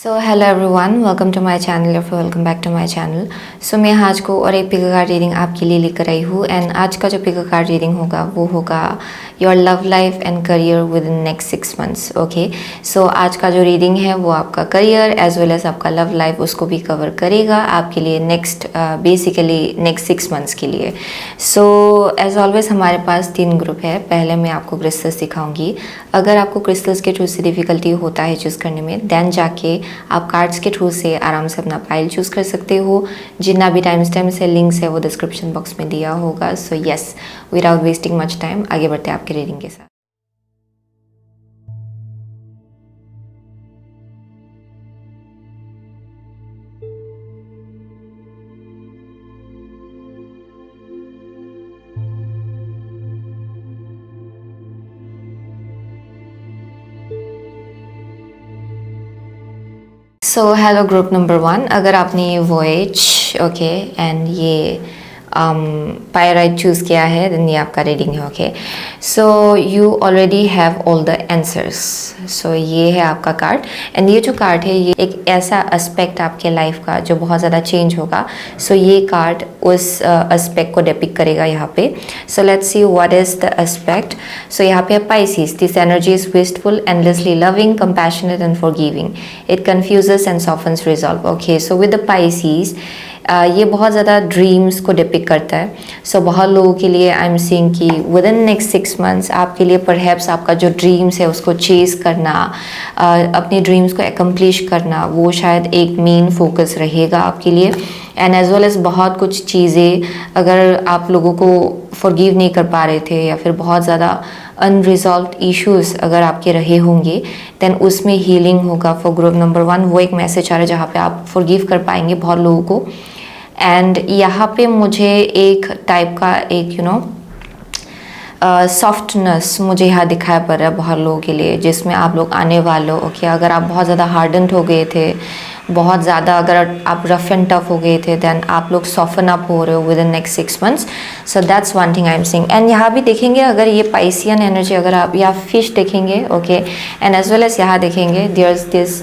So hello everyone, welcome to my channel या फिर welcome back to my channel. So मैं आज को और एक पिक कार्ड रीडिंग आपके लिए लेकर आई हूँ। एंड आज का जो पिक कार्ड रीडिंग होगा वो होगा your love life and career with in next 6 months. Okay, so आज का जो रीडिंग है वो आपका करियर एज वेल एज आपका लव लाइफ उसको भी कवर करेगा आपके लिए नेक्स्ट बेसिकली नेक्स्ट 6 मंथ्स के लिए। सो एज ऑलवेज हमारे पास 3 ग्रुप है। पहले मैं आपको क्रिस्टल्स दिखाऊंगी। अगर आपको क्रिस्टल्स के थ्रू से डिफिकल्टी होता है चूज़ करने में, देन जाके आप कार्ड्स के थ्रू से आराम से अपना पाइल चूज़ कर सकते हो। जितना भी टाइम स्टैम्प्स है, लिंक्स है, वो डिस्क्रिप्शन बॉक्स में दिया होगा। So yes, without wasting much time आगे बढ़ते हैं आपके रीडिंग के साथ। सो हेलो ग्रुप नंबर 1, अगर आपने ये वॉयज ओके एंड ये पायराइट चूज़ किया है देन ये आपका रीडिंग है। Okay, so you already have all the answers. So ये है आपका कार्ड एंड ये जो कार्ड है ये एक ऐसा एस्पेक्ट आपके लाइफ का जो बहुत ज़्यादा चेंज होगा। सो ये कार्ड उस एस्पेक्ट को डिपिक्ट करेगा यहाँ पे। So let's see what is the aspect. So यहाँ पे Pisces, this energy is wistful, endlessly loving, compassionate and forgiving. It confuses and softens resolve. Okay, so with the Pisces ये बहुत ज़्यादा ड्रीम्स को डिपिक्ट करता है। सो बहुत लोगों के लिए आई एम सीइंग कि विद इन नेक्स्ट 6 मंथ्स आपके लिए परहैप्स आपका जो ड्रीम्स है उसको चेज़ करना, अपनी ड्रीम्स को एकम्प्लिश करना, वो शायद एक मेन फोकस रहेगा आपके लिए। एंड एज वेल एज बहुत कुछ चीज़ें अगर आप लोगों को फॉरगिव नहीं कर पा रहे थे या फिर बहुत ज़्यादा अनरिजॉल्व्ड इश्यूज़ अगर आपके रहे होंगे देन उसमें हीलिंग होगा फॉर ग्रुप नंबर 1। वो एक मैसेज आ रहा है जहाँ पे आप फॉरगिव कर पाएंगे बहुत लोगों को। एंड यहाँ पे मुझे एक टाइप का एक सॉफ्टनेस मुझे यहाँ दिखाया पड़ रहा है बहुत लोगों के लिए, जिसमें आप लोग आने वाले हो। ओके, अगर आप बहुत ज़्यादा हार्डन्ड हो गए थे, बहुत ज़्यादा अगर आप रफ एंड टफ हो गए थे, देन आप लोग सॉफन अप हो रहे हो with in next 6 months. So that's one thing I am seeing. And यहाँ भी देखेंगे अगर ये पाइसियन एनर्जी अगर आप या फिश देखेंगे, okay, and as well as यहाँ देखेंगे देयर इज दिस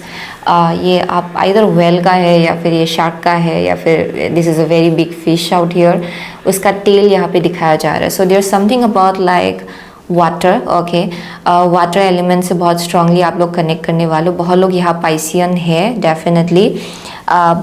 ये आप आइदर वेल का है या फिर ये शार्क का है या फिर this is a very big fish out here. उसका टेल यहाँ पे दिखाया जा रहा है। So there something about like water. Okay, water element से बहुत स्ट्रांगली आप लोग कनेक्ट करने वाले हो। बहुत लोग यहाँ पाइसियन है definitely,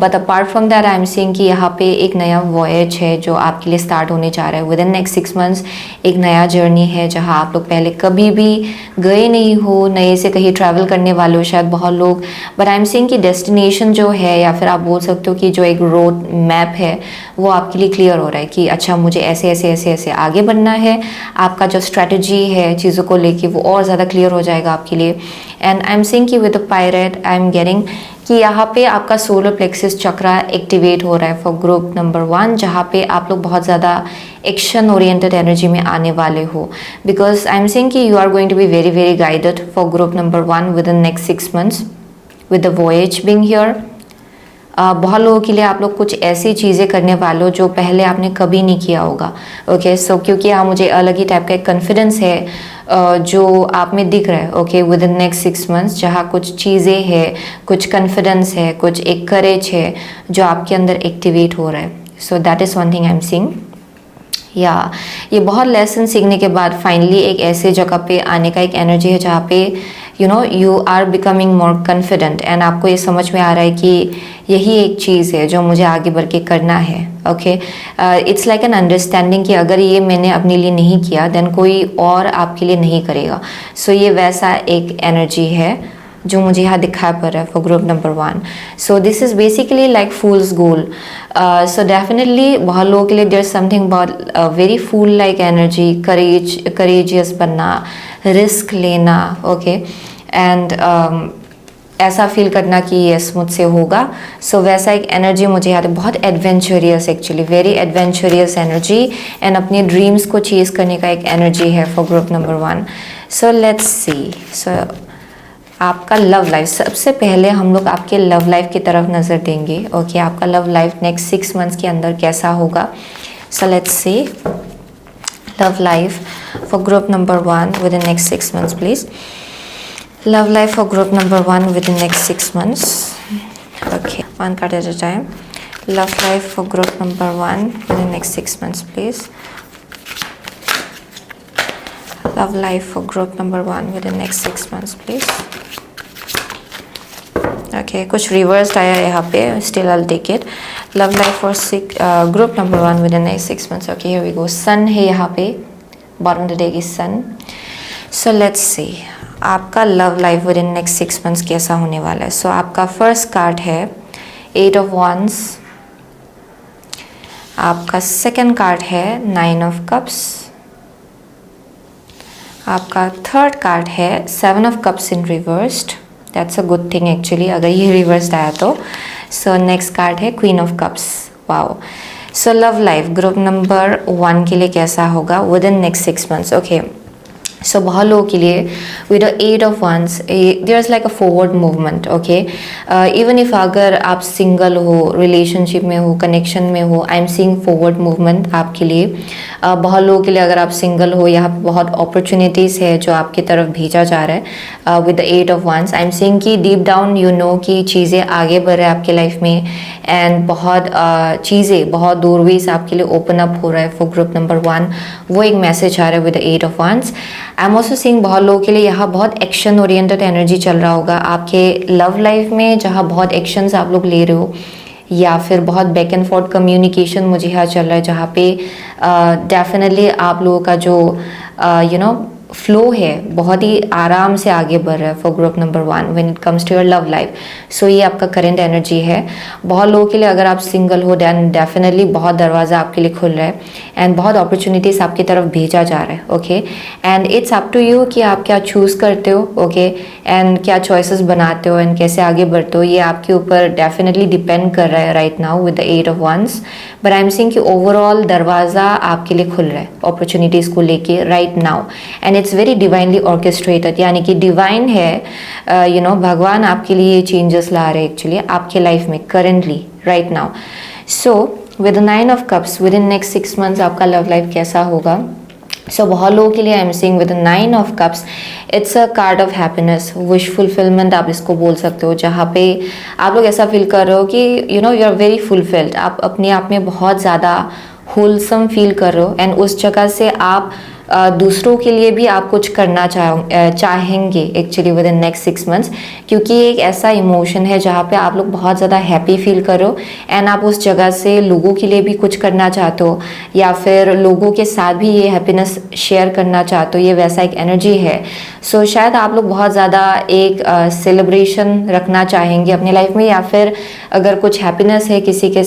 but apart from that I am seeing कि यहाँ पे एक नया वॉयज है जो आपके लिए स्टार्ट होने जा रहा है विद इन नेक्स्ट 6 मंथ्स। एक नया जर्नी है जहाँ आप लोग पहले कभी भी गए नहीं हो, नए से कहीं ट्रैवल करने वाले हो शायद बहुत लोग। बट आई एम सीइंग कि डेस्टिनेशन जो है या फिर आप बोल सकते हो कि जो एक रोड मैप है वो आपके लिए क्लियर हो रहा है कि अच्छा मुझे ऐसे ऐसे ऐसे ऐसे आगे बढ़ना है। आपका जो स्ट्रैटेजी है चीज़ों को लेके वो और ज़्यादा क्लियर हो जाएगा आपके लिए। एंड आई एम सीइंग कि with the pirate I am getting कि यहाँ पे आपका सोलर प्लेक्सिस चक्रा एक्टिवेट हो रहा है फॉर ग्रुप नंबर 1, जहाँ पे आप लोग बहुत ज़्यादा एक्शन ओरिएंटेड एनर्जी में आने वाले हो। बिकॉज आई एम सीइंग कि you are going to be very very guided for group number 1 with in next 6 months with the voice being here. बहुत लोगों के लिए आप लोग कुछ ऐसी चीज़ें करने वाले हो जो पहले आपने कभी नहीं किया होगा। ओके, सो क्योंकि यहाँ मुझे अलग ही टाइप का एक कॉन्फिडेंस है जो आप में दिख रहा है। Okay, with in next 6 months जहाँ कुछ चीज़ें हैं, कुछ कॉन्फिडेंस है, कुछ एक करेज है जो आपके अंदर एक्टिवेट हो रहा है। सो that is one thing I am seeing. या ये बहुत लेसन सीखने के बाद फाइनली एक ऐसे जगह पे आने का एक एनर्जी है जहाँ पे you are becoming more confident and आपको ये समझ में आ रहा है कि यही एक चीज़ है जो मुझे आगे बढ़ के करना है। Okay, it's like an understanding कि अगर ये मैंने अपने लिए नहीं किया देन कोई और आपके लिए नहीं करेगा। सो ये वैसा एक एनर्जी है जो मुझे यहाँ दिखाया पड़ रहा है for group number 1। So this is basically like fools goal. So definitely बहुत लोगों के लिए there something about very fool like energy, courageous बनना, रिस्क लेना। ओके, एंड ऐसा फील करना कि यस मुझसे होगा। सो वैसा एक एनर्जी मुझे यहाँ बहुत adventurous, actually very adventurous energy and अपने ड्रीम्स को चेज़ करने का एक एनर्जी है for group number 1। So let's see. So आपका लव लाइफ, सबसे पहले हम लोग आपके लव लाइफ की तरफ नज़र देंगे। ओके, आपका लव लाइफ नेक्स्ट 6 मंथ्स के अंदर कैसा होगा। सो let's see love life for group number 1 with in next 6 months please. Love life for group number 1 within next 6 months. Okay, one card at a time. Love life for group number 1 in the next 6 months, please. Love life for group number 1 within next 6 months, please. Okay, कुछ reverse आया यहाँ पे, still I'll take it. Love life for group number 1 within next 6 months. Okay, here we go. Sun है यहाँ पे, bottom of the deck is sun. So let's see, आपका love life with in next 6 months कैसा होने वाला है. सो आपका first card है 8 ऑफ wands. आपका सेकंड कार्ड है 9 ऑफ कप्स. आपका थर्ड कार्ड है 7 of cups in reversed. That's a good thing actually, अगर ये रिवर्स्ड आया तो. सो नेक्स्ट कार्ड है queen of cups. Wow. So love life group number 1 के लिए कैसा होगा with in next 6 months. Okay, so बहुत लोगों के लिए with the 8 of wands there is like a forward movement. Okay, even if अगर आप सिंगल हो, रिलेशनशिप में हो, कनेक्शन में हो, आई एम सीइंग फॉरवर्ड मूवमेंट आपके लिए. बहुत लोगों के लिए अगर आप सिंगल हो, यहाँ पे बहुत अपॉर्चुनिटीज़ है जो आपकी तरफ भेजा जा रहा है with the 8 of wands. I am seeing कि डीप डाउन यू नो कि चीज़ें आगे बढ़ रहा है आपके लाइफ में, एंड बहुत चीज़ें बहुत दूरवेज आपके लिए ओपन अप हो रहा है फॉर ग्रुप नंबर 1. वो एक मैसेज आ रहा है with the 8 of wands. I am also seeing बहुत लोगों के लिए यहाँ बहुत एक्शन ओरिएंटेड एनर्जी चल रहा होगा आपके लव लाइफ में, जहाँ बहुत एक्शंस आप लोग ले रहे हो, या फिर बहुत बैक एंड फोर्थ कम्युनिकेशन मुझे यहाँ चल रहा है, जहाँ पे डेफिनेटली आप लोगों का जो फ्लो है बहुत ही आराम से आगे बढ़ रहा है for group number 1 when it comes to your love life. So ये आपका करंट एनर्जी है. बहुत लोगों के लिए अगर आप सिंगल हो, दैन डेफिनेटली बहुत दरवाज़ा आपके लिए खुल रहा है, एंड बहुत अपॉर्चुनिटीज़ आपकी तरफ भेजा जा रहा है. Okay, and it's up to you कि आप क्या चूज़ करते हो. ओके, एंड क्या चॉइसेस बनाते हो, एंड कैसे आगे बढ़ते हो, ये आपके ऊपर डेफिनेटली डिपेंड कर रहा है right now with the 8 of wands. But I am seeing कि ओवरऑल दरवाज़ा आपके लिए खुल रहा है अपॉर्चुनिटीज़ को लेके right now, and it's very divinely orchestrated. यानी कि डिवाइन है, भगवान आपके लिए चेंजेस ला रहे हैं एक्चुअली आपके लाइफ में currently right now. So with 9 of cups with in next 6 months आपका लव लाइफ कैसा होगा. सो बहुत लोगों के लिए I am seeing with 9 of cups it's a card of happiness, wish fulfilment आप इसको बोल सकते हो, जहाँ पे आप लोग ऐसा फील कर रहे हो कि यू आर वेरी फुलफिल्ड, आप अपने आप में बहुत ज़्यादा होलसम फील कर रहे हो, एंड उस जगह से आप दूसरों के लिए भी आप कुछ करना चाहेंगे actually with in next 6 months, क्योंकि एक ऐसा इमोशन है जहाँ पे आप लोग बहुत ज़्यादा हैप्पी फील करो, एंड आप उस जगह से लोगों के लिए भी कुछ करना चाहते हो, या फिर लोगों के साथ भी ये हैप्पीनेस शेयर करना चाहते हो. ये वैसा एक एनर्जी है. सो शायद आप लोग बहुत ज़्यादा एक सेलिब्रेशन रखना चाहेंगे अपनी लाइफ में, या फिर अगर कुछ हैप्पीनेस है किसी के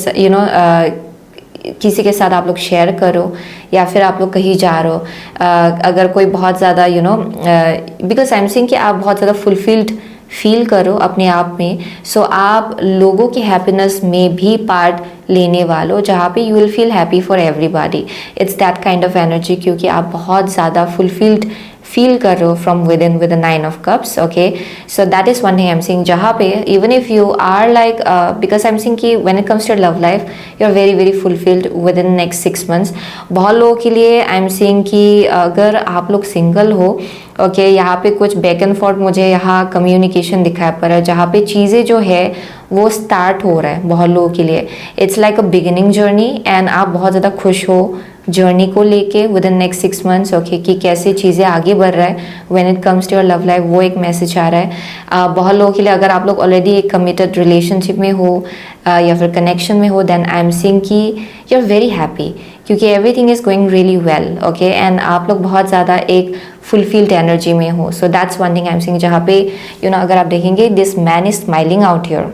किसी के साथ आप लोग शेयर करो, या फिर आप लोग कहीं जा रहे हो, अगर कोई बहुत ज़्यादा बिकॉज आई एम सीइंग कि आप बहुत ज़्यादा फुलफिल्ड फील करो अपने आप में. सो आप लोगों की हैप्पीनेस में भी पार्ट लेने वालों, जहाँ पे you will feel happy for everybody. It's that kind of energy, क्योंकि आप बहुत ज़्यादा फुलफिल्ड फील कर रहे हो from within with 9 of cups. Okay, so that is one thing I am seeing, जहाँ पे even if you are like because I am seeing कि when it comes to love life you are very very fulfilled with in next 6 months. बहुत लोगों के लिए I am seeing कि अगर आप लोग सिंगल हो, ओके, यहाँ पे कुछ बैक एंड फोर्थ मुझे यहाँ कम्युनिकेशन दिखाई पड़ रहा है, जहाँ पे चीज़ें जो है वो स्टार्ट हो रहा है बहुत लोगों के लिए. It's like a beginning journey, and आप बहुत ज़्यादा खुश हो जर्नी को लेके with in next 6 months. Okay, कि कैसे चीज़ें आगे बढ़ रहा है when it comes to your love life, वो एक मैसेज आ रहा है. बहुत लोगों के लिए अगर आप लोग ऑलरेडी एक कमिटेड रिलेशनशिप में हो या फिर कनेक्शन में हो, देन आई एम सीइंग कि यू आर वेरी हैप्पी, क्योंकि everything is going really well. Okay, and आप लोग बहुत ज़्यादा एक फुलफिल्ड एनर्जी में हो. So that's one thing I am seeing, जहाँ पे अगर आप देखेंगे this man is smiling out here,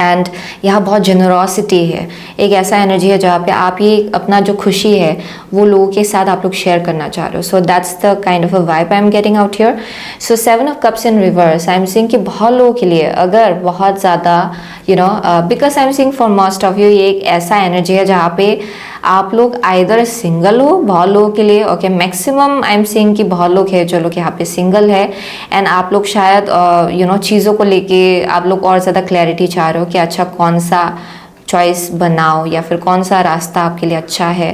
and यहाँ बहुत जेनरॉसिटी है. एक ऐसा एनर्जी है जहाँ पे आप ये अपना जो खुशी है वो लोगों के साथ आप लोग शेयर करना चाह रहे हो. So that's the kind of a vibe I am getting out here. So 7 of cups in reverse I am seeing कि बहुत लोगों के लिए अगर बहुत ज़्यादा because I am seeing for most of you ये एक ऐसा एनर्जी है जहाँ पे आप लोग आइदर सिंगल हो बहुत लोगों के लिए. Okay, maximum I am seeing कि बहुत लोग हैं जो लोग यहाँ पे सिंगल है, एंड आप लोग शायद चीज़ों को लेके आप लोग और ज़्यादा क्लैरिटी चाह रहे हो कि अच्छा कौन सा चॉइस बनाओ, या फिर कौन सा रास्ता आपके लिए अच्छा है.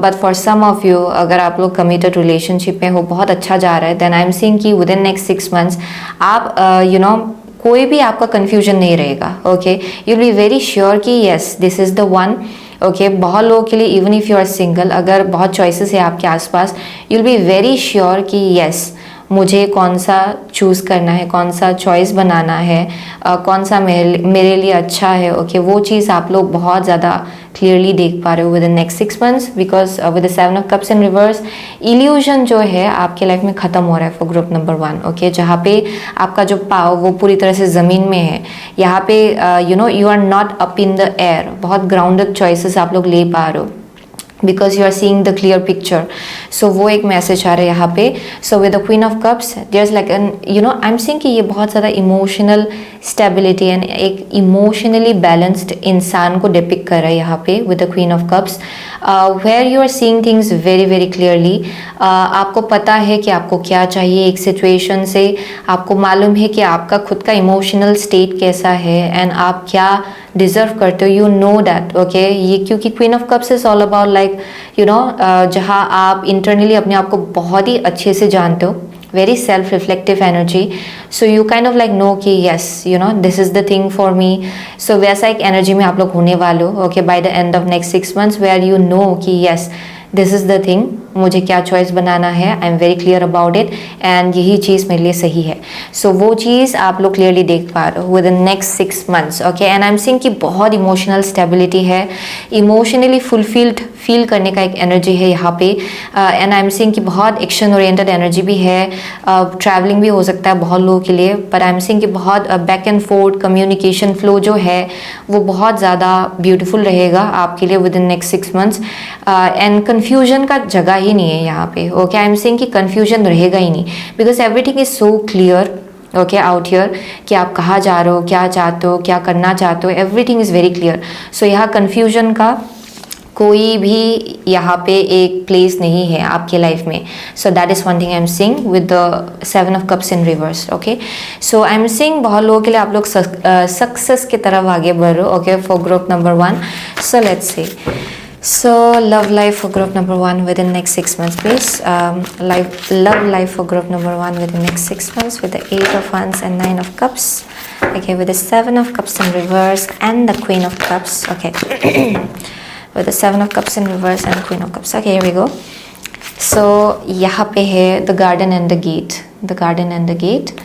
But for some of you अगर आप लोग कमिटेड रिलेशनशिप में हो, बहुत अच्छा जा रहा है, देन आई एम सीइंग कि विद इन नेक्स्ट 6 मंथ्स आप कोई भी आपका कन्फ्यूजन नहीं रहेगा. Okay, you will be very sure कि yes this is the one. Okay, बहुत लोगों के लिए even if you are single, अगर बहुत चॉइसेस है आपके आसपास, you will be very sure कि यस मुझे कौन सा चूज़ करना है, कौन सा चॉइस बनाना है, कौन सा मेरे लिए अच्छा है. ओके, वो चीज़ आप लोग बहुत ज़्यादा क्लियरली देख पा रहे हो with in next 6 months, because with the 7 of cups in reverse, illusion जो है आपके लाइफ में ख़त्म हो रहा है फॉर ग्रुप नंबर 1. ओके, जहाँ पे आपका जो पाव वो पूरी तरह से ज़मीन में है. यहाँ पे you are not up in the air. बहुत ग्राउंडेड चॉइसेस आप लोग ले पा रहे हो because you are seeing the clear picture. So वो एक मैसेज आ रहा है यहाँ पे. So with the Queen of Cups there's like an I'm seeing कि ये बहुत ज़्यादा इमोशनल स्टेबिलिटी एंड एक इमोशनली बैलेंस्ड इंसान को डिपिक्ट कर रहा है यहाँ पे with the Queen of Cups, where you are seeing things very very clearly. आपको पता है कि आपको क्या चाहिए एक सिचुएशन से, आपको मालूम है कि आपका खुद का इमोशनल स्टेट कैसा है एंड आप क्या डिज़र्व करते हो. You know that. ओके, ये क्योंकि queen of cups is all about like जहाँ आप इंटरनली अपने आप को बहुत ही अच्छे से जानते हो, very self reflective energy. So you kind of like know कि yes this is the thing for me. So वैसा एक एनर्जी में आप लोग होने वाले हो. Okay, by the end of next 6 months where you know कि yes this is the thing, मुझे क्या चॉइस बनाना है, I am very clear about it and यही चीज़ मेरे लिए सही है. सो वो चीज़ आप लोग क्लियरली देख पा रहे हो with in next 6 months. Okay, and I am seeing कि बहुत इमोशनल स्टेबिलिटी है, इमोशनली फुलफिल्ड फील करने का एक एनर्जी है यहाँ पे. एंड आई एम सीइंग कि बहुत एक्शन ओरिएंटेड एनर्जी भी है. ट्रैवलिंग भी हो सकता है बहुत लोगों के लिए, पर आई एम सीइंग कि बहुत back and fourth communication flow जो है वो बहुत ज़्यादा ब्यूटीफुल रहेगा आपके लिए with in next 6 months. And confusion का जगह ही नहीं है यहाँ पे. ओके, आई एम सेइंग कि कन्फ्यूजन रहेगा ही नहीं because everything is so clear. Okay, out here कि आप कहाँ जा रहे हो, क्या चाहते हो, क्या करना चाहते हो, एवरीथिंग इज़ वेरी क्लियर. सो यहाँ कन्फ्यूजन का कोई भी यहाँ पे एक प्लेस नहीं है आपके लाइफ में. सो that is one thing I am seeing with the 7 of cups in reverse. Okay, so I am seeing बहुत लोगों के लिए आप लोग सक्सेस की तरफ आगे बढ़ रहे हो. Okay, for group number 1. So let's C. So love life for group number 1 within next 6 months, please. Love life for group number 1 within next 6 months with the 8 of Wands and 9 of Cups. Okay, with the 7 of Cups in reverse and the Queen of Cups. Okay, with the 7 of Cups in reverse and the Queen of Cups. Okay, here we go. So यहाँ पे है the Garden and the Gate. The Garden and the Gate.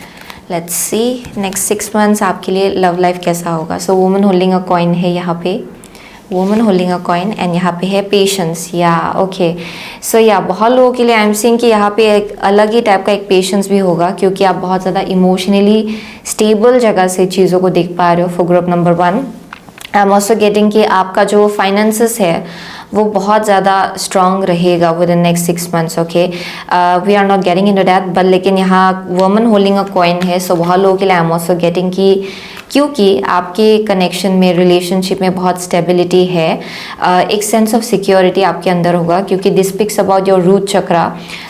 Let's see next 6 months आपके लिए love life कैसा होगा. So woman holding a coin है यहाँ पे. Woman holding a coin and यहाँ पे है पेशेंस. या ओके, सो या बहुत लोगों के लिए आई एम सीइंग कि यहाँ पे एक अलग ही टाइप का एक पेशेंस भी होगा क्योंकि आप बहुत ज़्यादा इमोशनली स्टेबल जगह से चीज़ों को देख पा रहे हो for group number 1. I am also getting कि आपका जो फाइनेंसेस है वो बहुत ज़्यादा स्ट्रॉन्ग रहेगा with in next 6 months. Okay, we are not getting in to that, but लेकिन यहाँ वुमन होल्डिंग अ कॉइन है. सो बहुत लोगों के लिए आई एम ऑल्सो गेटिंग कि क्योंकि आपके कनेक्शन में, रिलेशनशिप में बहुत स्टेबिलिटी है, एक सेंस ऑफ सिक्योरिटी आपके अंदर होगा क्योंकि this picks about your root chakra.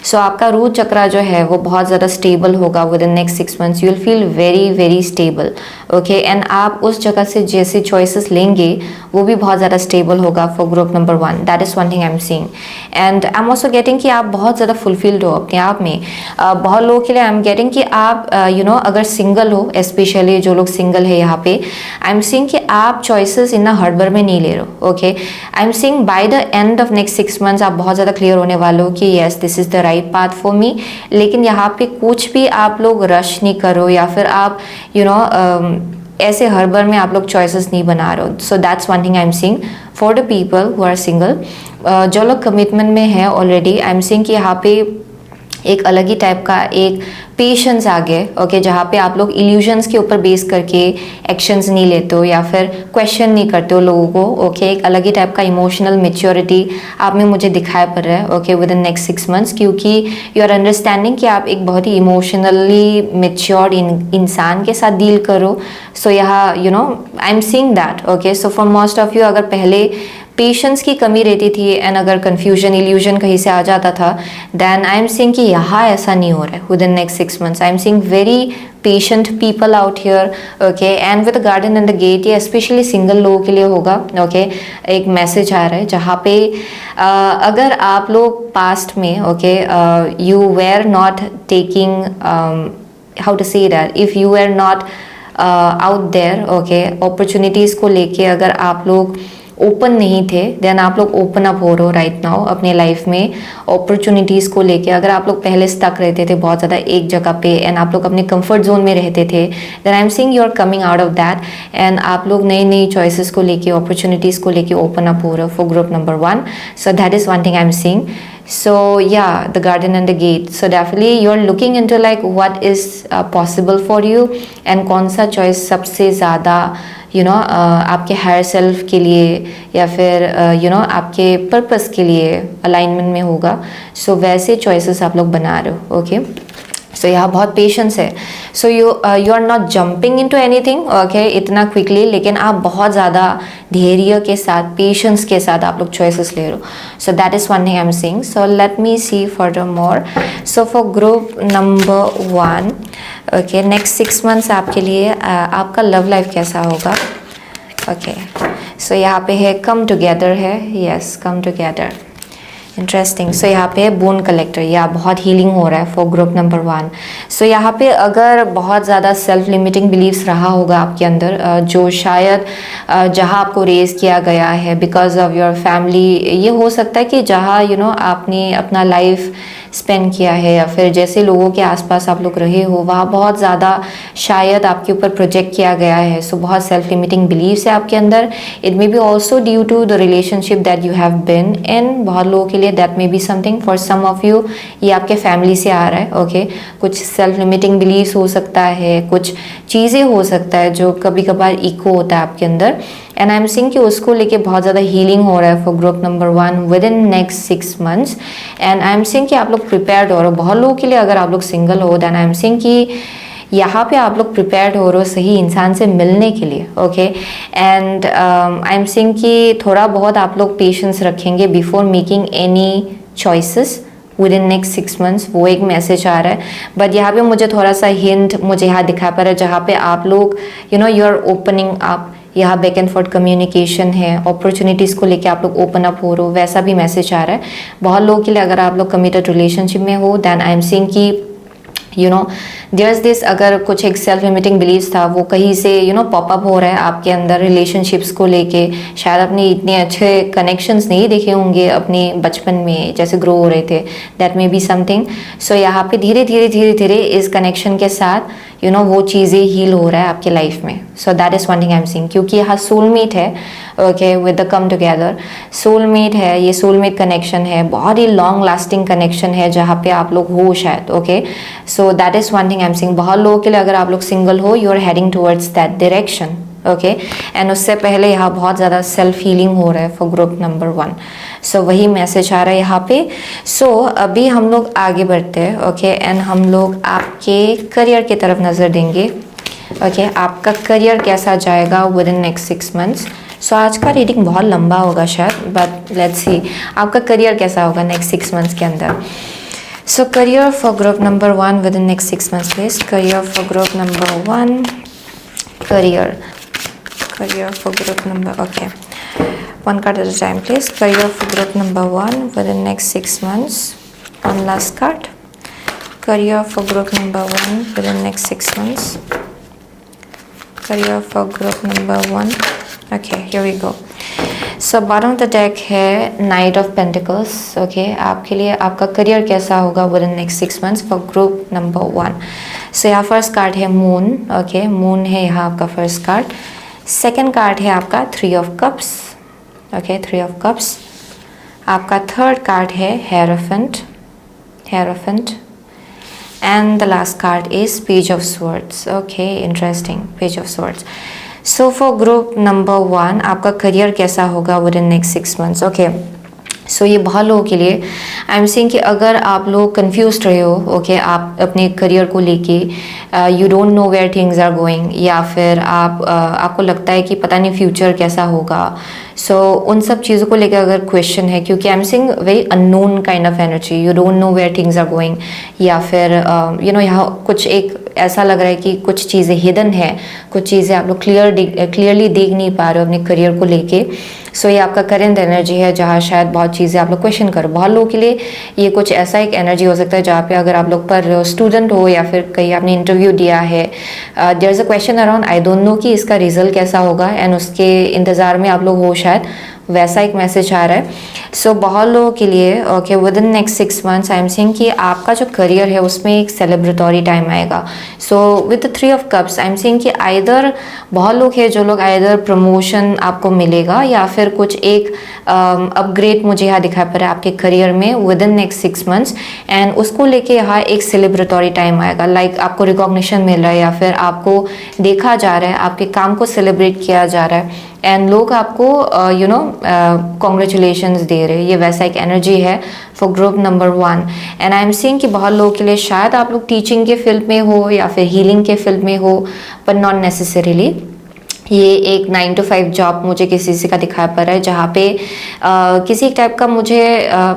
So आपका रूट चक्रा जो है वो बहुत ज़्यादा स्टेबल होगा with in next 6 months. You will feel very very stable. Okay, and आप उस जगह से जैसे चॉइसेस लेंगे वो भी बहुत ज़्यादा स्टेबल होगा for group number 1. That is one thing I am seeing. And I am also getting कि आप बहुत ज़्यादा फुलफिल्ड हो अपने आप में. बहुत लोगों के लिए आई एम गेटिंग कि आप अगर सिंगल हो, स्पेशली जो लोग सिंगल है यहाँ पे, आई एम सीइंग कि आप चॉइसेस इतना हड़बड़ में नहीं ले रहे हो. Okay, I am seeing bye the end of next 6 months आप बहुत ज़्यादा क्लियर होने वाले हो कि yes this is the right path for me. लेकिन यहाँ पे कुछ भी आप लोग रश नहीं करो या फिर आप ऐसे हड़बड़ में आप लोग चॉइसेस नहीं बना रहे हो. So that's one thing I am seeing for the people who are single. जो लोग कमिटमेंट में है ऑलरेडी, आई एम सीइंग कि यहाँ पे एक अलग ही टाइप का एक पेशेंस आ गए. ओके, जहाँ पे आप लोग इल्यूजन्स के ऊपर बेस करके एक्शंस नहीं लेते हो या फिर क्वेश्चन नहीं करते हो लोगों को. ओके, एक अलग ही टाइप का इमोशनल मेच्योरिटी आप में मुझे दिखाई पड़ रहा है. Okay, with in next 6 months क्योंकि यू आर अंडरस्टैंडिंग कि आप एक बहुत ही इमोशनली मेच्योर्ड इंसान के साथ डील करो. सो यहाँ आई am seeing that. Okay, so for most of you अगर पहले पेशेंस की कमी रहती थी एंड अगर कन्फ्यूजन, इल्यूजन कहीं से आ जाता था, देन आई एम सीइंग कि यहाँ ऐसा नहीं हो रहा है with in next 6 months. I am seeing very patient people out here. Okay, and with the garden and the gate ये स्पेशली सिंगल लोगों के लिए होगा. ओके, एक मैसेज आ रहा है जहाँ पे अगर आप लोग पास्ट में you were not taking how to say that, if you were not out there, okay. Opportunities को लेके अगर आप लोग ओपन नहीं थे, देन आप लोग ओपन अप हो रहे हो राइट नाउ अपने लाइफ में अपॉर्चुनिटीज़ को लेके। अगर आप लोग पहले स्टक रहते थे बहुत ज़्यादा एक जगह पे एंड आप लोग अपने कंफर्ट जोन में रहते थे, then I am seeing you are coming out of that and आप लोग नई नई चॉइसेस को लेके, अपॉर्चुनिटीज़ को लेके ओपन अप हो रहे हो for group number 1. So that is one thing I am seeing. So yeah, the garden and the gate. So definitely you are looking into like what is possible for you and कौन सा choice सबसे ज़्यादा आपके higher self के लिए या फिर आपके पर्पस के लिए अलाइनमेंट में होगा. सो वैसे चॉइसेस आप लोग बना रहे हो, ओके. सो यहाँ बहुत पेशेंस है. So you are not jumping into anything, okay, इतना क्विकली, लेकिन आप बहुत ज़्यादा धैर्य के साथ, पेशेंस के साथ आप लोग चॉइसेस ले रहे हो. So that is one thing I am seeing. So let me see further more. So for group number 1, okay, next 6 months आपके लिए आपका लव लाइफ कैसा होगा, ओके. सो यहाँ पे है कम टुगेदर है, yes, come together, interesting. So यहाँ पे बोन कलेक्टर, या बहुत हीलिंग हो रहा है फॉर ग्रुप नंबर 1. सो यहाँ पे अगर बहुत ज़्यादा सेल्फ लिमिटिंग बिलीव्स रहा होगा आपके अंदर, जो शायद जहाँ आपको रेज किया गया है बिकॉज ऑफ योर फैमिली, ये हो सकता है कि जहाँ आपने अपना लाइफ स्पेंड किया है या फिर जैसे लोगों के आसपास आप लोग रहे हो वहाँ बहुत ज़्यादा शायद आपके ऊपर प्रोजेक्ट किया गया है. सो बहुत सेल्फ लिमिटिंग बिलीव्स है आपके अंदर. It may be also due to the relationship that you have been in. बहुत लोगों के लिए that may be something. For some of you ये आपके फैमिली से आ रहा है, ओके. कुछ सेल्फ लिमिटिंग बिलीव्स हो सकता है, कुछ चीज़ें हो सकता है जो कभी कभार इको होता है आपके अंदर. एंड आई एम सीइंग कि उसको लेके बहुत ज़्यादा हीलिंग हो रहा है for group number 1 with in next 6 months. And I am seeing कि आप लोग प्रिपेयर्ड हो रहे हो. बहुत लोगों के लिए अगर आप लोग सिंगल हो, देन आई एम सीइंग कि यहाँ पे आप लोग प्रिपेयर्ड हो रहे हो सही इंसान से मिलने के लिए, okay. And I am seeing कि थोड़ा बहुत आप लोग पेशेंस रखेंगे before making any choices with in next 6 months. वो एक मैसेज आ रहा है. बट यहाँ पे मुझे थोड़ा सा हिंट मुझे यहाँ दिखा पा रहा है जहाँ पे आप लोग यू आर ओपनिंग अप. यहाँ बैक एंड फोर्थ कम्युनिकेशन है, अपॉर्चुनिटीज़ को लेके आप लोग ओपन अप हो रहे हो, वैसा भी मैसेज आ रहा है. बहुत लोगों के लिए अगर आप लोग कमिटेड रिलेशनशिप में हो, देन आई एम सीइंग कि देयर इज दिस, अगर कुछ एक सेल्फ लिमिटिंग बिलीव्स था वो कहीं से पॉपअप हो रहा है आपके अंदर रिलेशनशिप्स को लेके. शायद अपने इतने अच्छे कनेक्शंस नहीं देखे होंगे अपने बचपन में जैसे ग्रो हो रहे थे, दैट मे बी समथिंग. सो यहाँ पे धीरे धीरे इस कनेक्शन के साथ वो चीज़ें हील हो रहा है आपके लाइफ में. सो that is one thing I am seeing. क्योंकि यहाँ सोलमेट है, okay, with the come together. Soulmate है, ये सोलमेट कनेक्शन है, बहुत ही लॉन्ग लास्टिंग कनेक्शन है जहाँ पे आप लोग हो शायद, okay. So that is one thing I am seeing. बहुत लोगों के लिए अगर आप लोग सिंगल हो, you are heading towards that direction, okay. And उससे पहले यहाँ बहुत ज़्यादा सेल्फ हीलिंग हो रहा है फॉर ग्रुप नंबर 1. सो वही मैसेज आ रहा है यहाँ पे. सो अभी हम लोग आगे बढ़ते हैं, ओके. एंड हम लोग आपके करियर की तरफ नज़र देंगे, ओके. आपका करियर कैसा जाएगा विद इन नेक्स्ट 6 मंथ्स. सो आज का रीडिंग बहुत लंबा होगा शायद, बट लेट्स सी आपका करियर कैसा होगा नेक्स्ट 6 मंथ्स के अंदर. सो career for group number 1 with in next 6 months please. Career for group number 1, career for group number, okay, one card at a time please. Career for group number 1 within next 6 months. One last card. Career for group number 1 within next 6 months. Career for group number 1. Okay, here we go. So bottom of the deck है Knight of Pentacles, okay. आपके लिए आपका career कैसा होगा within next 6 months for group number 1. So यहाँ first card है moon, okay. Moon है यहाँ आपका फर्स्ट कार्ड. सेकेंड कार्ड है आपका 3 of cups, okay, 3 of cups. आपका थर्ड कार्ड है hierophant. And the last card is page of swords, okay. Interesting, page of swords. So for group number 1 आपका career कैसा होगा with in next 6 months, okay. So ये बहुत लोगों के लिए आई एम सीइंग कि अगर आप लोग कंफ्यूज रहे हो, ओके, आप अपने करियर को लेके you don't know where things are going, या फिर आपको लगता है कि पता नहीं फ्यूचर कैसा होगा. सो उन सब चीज़ों को लेकर अगर क्वेश्चन है, क्योंकि I am seeing very unknown kind of energy, you don't know where things are going, या फिर यहाँ कुछ एक ऐसा लग रहा है कि कुछ चीज़ें हिडन है, कुछ चीज़ें आप लोग क्लियरली देख नहीं पा रहे हो अपने करियर को लेके. सो ये आपका करेंट एनर्जी है जहाँ शायद बहुत चीज़ें आप लोग क्वेश्चन करो। बहुत लोगों के लिए ये कुछ ऐसा एक एनर्जी हो सकता है जहाँ पे अगर आप लोग पर स्टूडेंट हो या फिर कहीं आपने इंटरव्यू दिया है, there is a question around I don't know कि इसका रिजल्ट कैसा होगा, एंड उसके इंतज़ार में आप लोग हो शायद, वैसा एक मैसेज आ रहा है। सो बहुत लोगों के लिए okay with in next 6 months I am seeing कि आपका जो करियर है उसमें एक सेलिब्रेटरी टाइम आएगा। सो with the 3 of cups I am seeing कि आइदर बहुत लोग हैं जो लोग आइदर प्रमोशन आपको मिलेगा या फिर कुछ एक अपग्रेड मुझे यहाँ दिखाई पड़ रहा है आपके करियर में with in next 6 months, and उसको लेके यहाँ एक सेलिब्रेटरी टाइम आएगा। लाइक आपको रिकॉग्निशन मिल रहा है या फिर आपको देखा जा रहा है, आपके काम को सेलिब्रेट किया जा रहा है, एंड लोग आपको यू नो कॉन्ग्रेचुलेशंस दे रहे हैं। ये वैसा एक एनर्जी है for group number 1। And I am seeing कि बहुत लोगों के लिए शायद आप लोग टीचिंग के फील्ड में हो या फिर हीलिंग के फील्ड में हो, पर नॉट नेसेसरीली। ये एक 9 to 5 जॉब मुझे किसी का दिखाई पड़ रहा है जहाँ पे किसी टाइप का मुझे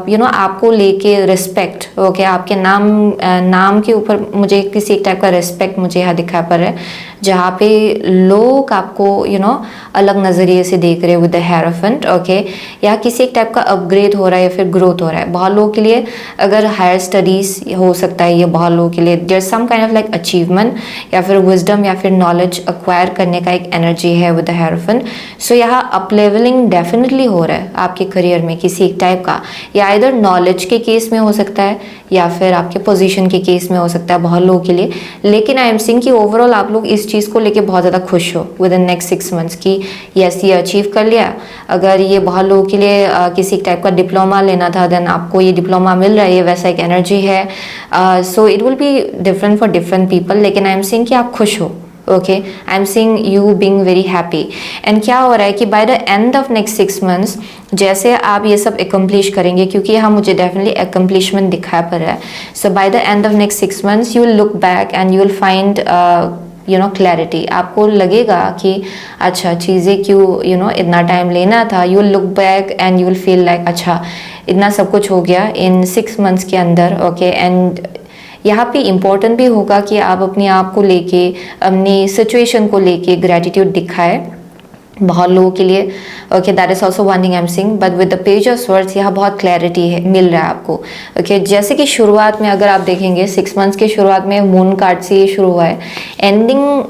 यू नो आपको लेके रिस्पेक्ट ओके आपके नाम के ऊपर मुझे किसी टाइप का रिस्पेक्ट मुझे यहाँ दिखाई पड़ रहा है, जहाँ पे लोग आपको यू नो अलग नज़रिए से देख रहे हैं विद द हेरोफेंट ओके, या किसी एक टाइप का अपग्रेड हो रहा है या फिर ग्रोथ हो रहा है। बहुत लोगों के लिए अगर हायर स्टडीज़ हो सकता है, ये बहुत लोगों के लिए there some kind of like achievement या फिर विजडम या फिर नॉलेज एक्वायर करने का एक एनर्जी है विद द हेरोफेंट। सो यहाँ अप लेवलिंग डेफिनेटली हो रहा है आपके करियर में किसी एक टाइप का, या इधर नॉलेज के केस में हो सकता है या फिर आपके पोजीशन के केस में हो सकता है बहुत लोगों के लिए। लेकिन आई एम सीइंग कि ओवरऑल आप लोग इस चीज़ को लेके बहुत ज़्यादा खुश हो विद इन नेक्स्ट 6 मंथ्स की यस ये अचीव कर लिया। अगर ये बहुत लोगों के लिए किसी टाइप का डिप्लोमा लेना था, देन आपको ये डिप्लोमा मिल रहा है, ये वैसा एक एनर्जी है। So it will be different for different people, लेकिन आई एम सीइंग कि आप खुश हो okay, I am seeing you being very happy. And क्या हो रहा है कि bye the end of next 6 months जैसे आप ये सब एकम्प्लिश करेंगे, क्योंकि यहाँ मुझे डेफिनेटली एकम्प्लिशमेंट दिखाई पड़ रहा है। So by the end of next 6 months you will look back and you will find you know clarity. आपको लगेगा कि अच्छा चीज़ें क्यों यू नो इतना टाइम लेना था। You will look back and you will feel like अच्छा इतना सब कुछ हो गया इन 6 मंथ्स के अंदर ओके। एंड यहाँ पे इम्पोर्टेंट भी होगा कि आप अपने आप को लेके अपनी सिचुएशन को लेके ग्रैटिट्यूड दिखाए बहुत लोगों के लिए okay, that is also one thing I am seeing. But with the page of swords यहाँ बहुत क्लैरिटी है मिल रहा है आपको ओके। जैसे कि शुरुआत में अगर आप देखेंगे 6 मंथ्स के शुरुआत में मून कार्ड से ये शुरू हुआ है, एंडिंग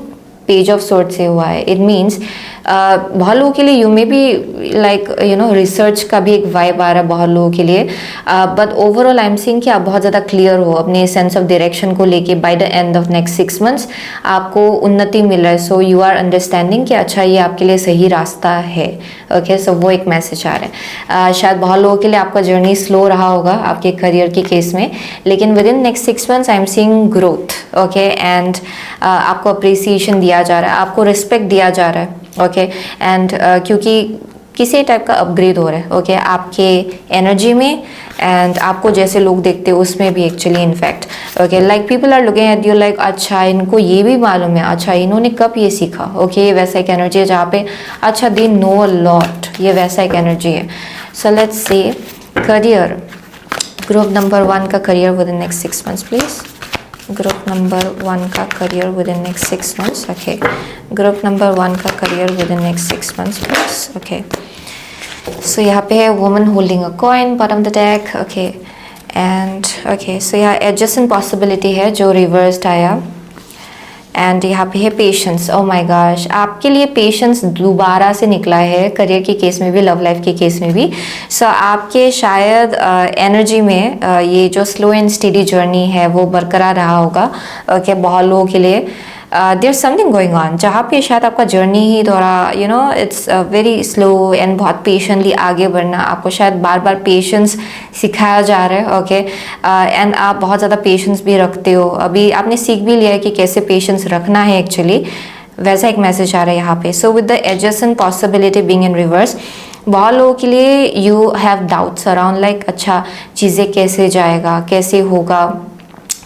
पेज ऑफ स्वॉर्ड से हुआ है। इट मीन्स बहुत लोगों के लिए you may be like you know research का भी एक वाइब आ रहा है बहुत लोगों के लिए, but overall I am seeing कि आप बहुत ज़्यादा क्लियर हो अपने सेंस ऑफ डायरेक्शन को लेके। Bye the end of next 6 months आपको उन्नति मिल रहा है, सो यू आर अंडरस्टैंडिंग कि अच्छा ये आपके लिए सही रास्ता है ओके। सो वो एक मैसेज आ रहा है। शायद बहुत लोगों के लिए आपका जर्नी स्लो रहा होगा आपके करियर के केस में, लेकिन with in next 6 months I am seeing growth okay. And आपको अप्रिसिएशन दिया जा रहा है, आपको रिस्पेक्ट दिया जा रहा है ओके। एंड क्योंकि किसी टाइप का अपग्रेड हो रहा है ओके आपके एनर्जी में, एंड आपको जैसे लोग देखते हैं उसमें भी actually in fact okay. Like people are looking at you like अच्छा इनको ये भी मालूम है, अच्छा इन्होंने कब ये सीखा ओके। ये वैसा एक एनर्जी है जहाँ पे अच्छा दे नो अ लॉट, ये वैसा एक एनर्जी है। So let's say career group number 1 का career with in next 6 months please. Group number 1 का career with in next 6 months okay. Group number 1 का career with in next 6 months please okay. So यहाँ पे है woman holding a coin bottom the deck okay. And okay so यहाँ adjustment possibility है जो reversed आया, and यहाँ पे है पेशेंस। ओ माय गॉश, आपके लिए पेशेंस दोबारा से निकला है करियर के केस में भी, लव लाइफ के केस में भी। सो आपके शायद एनर्जी में ये जो स्लो एंड स्टेडी जर्नी है वो बरकरार रहा होगा ओके बहुत लोगों के लिए। देयर समथिंग गोइंग ऑन जहाँ पे शायद आपका जर्नी ही थोड़ा you know it's very slow and बहुत पेशेंटली आगे बढ़ना, आपको शायद बार बार पेशेंस सिखाया जा रहा है ओके। एंड आप बहुत ज़्यादा पेशेंस भी रखते हो, अभी आपने सीख भी लिया है कि कैसे पेशेंस रखना है एक्चुअली, वैसा एक मैसेज आ रहा है यहाँ पे। So with the adjacent possibility being in reverse, बहुत लोगों के लिए you have doubts around like अच्छा चीज़ें कैसे जाएगा, कैसे होगा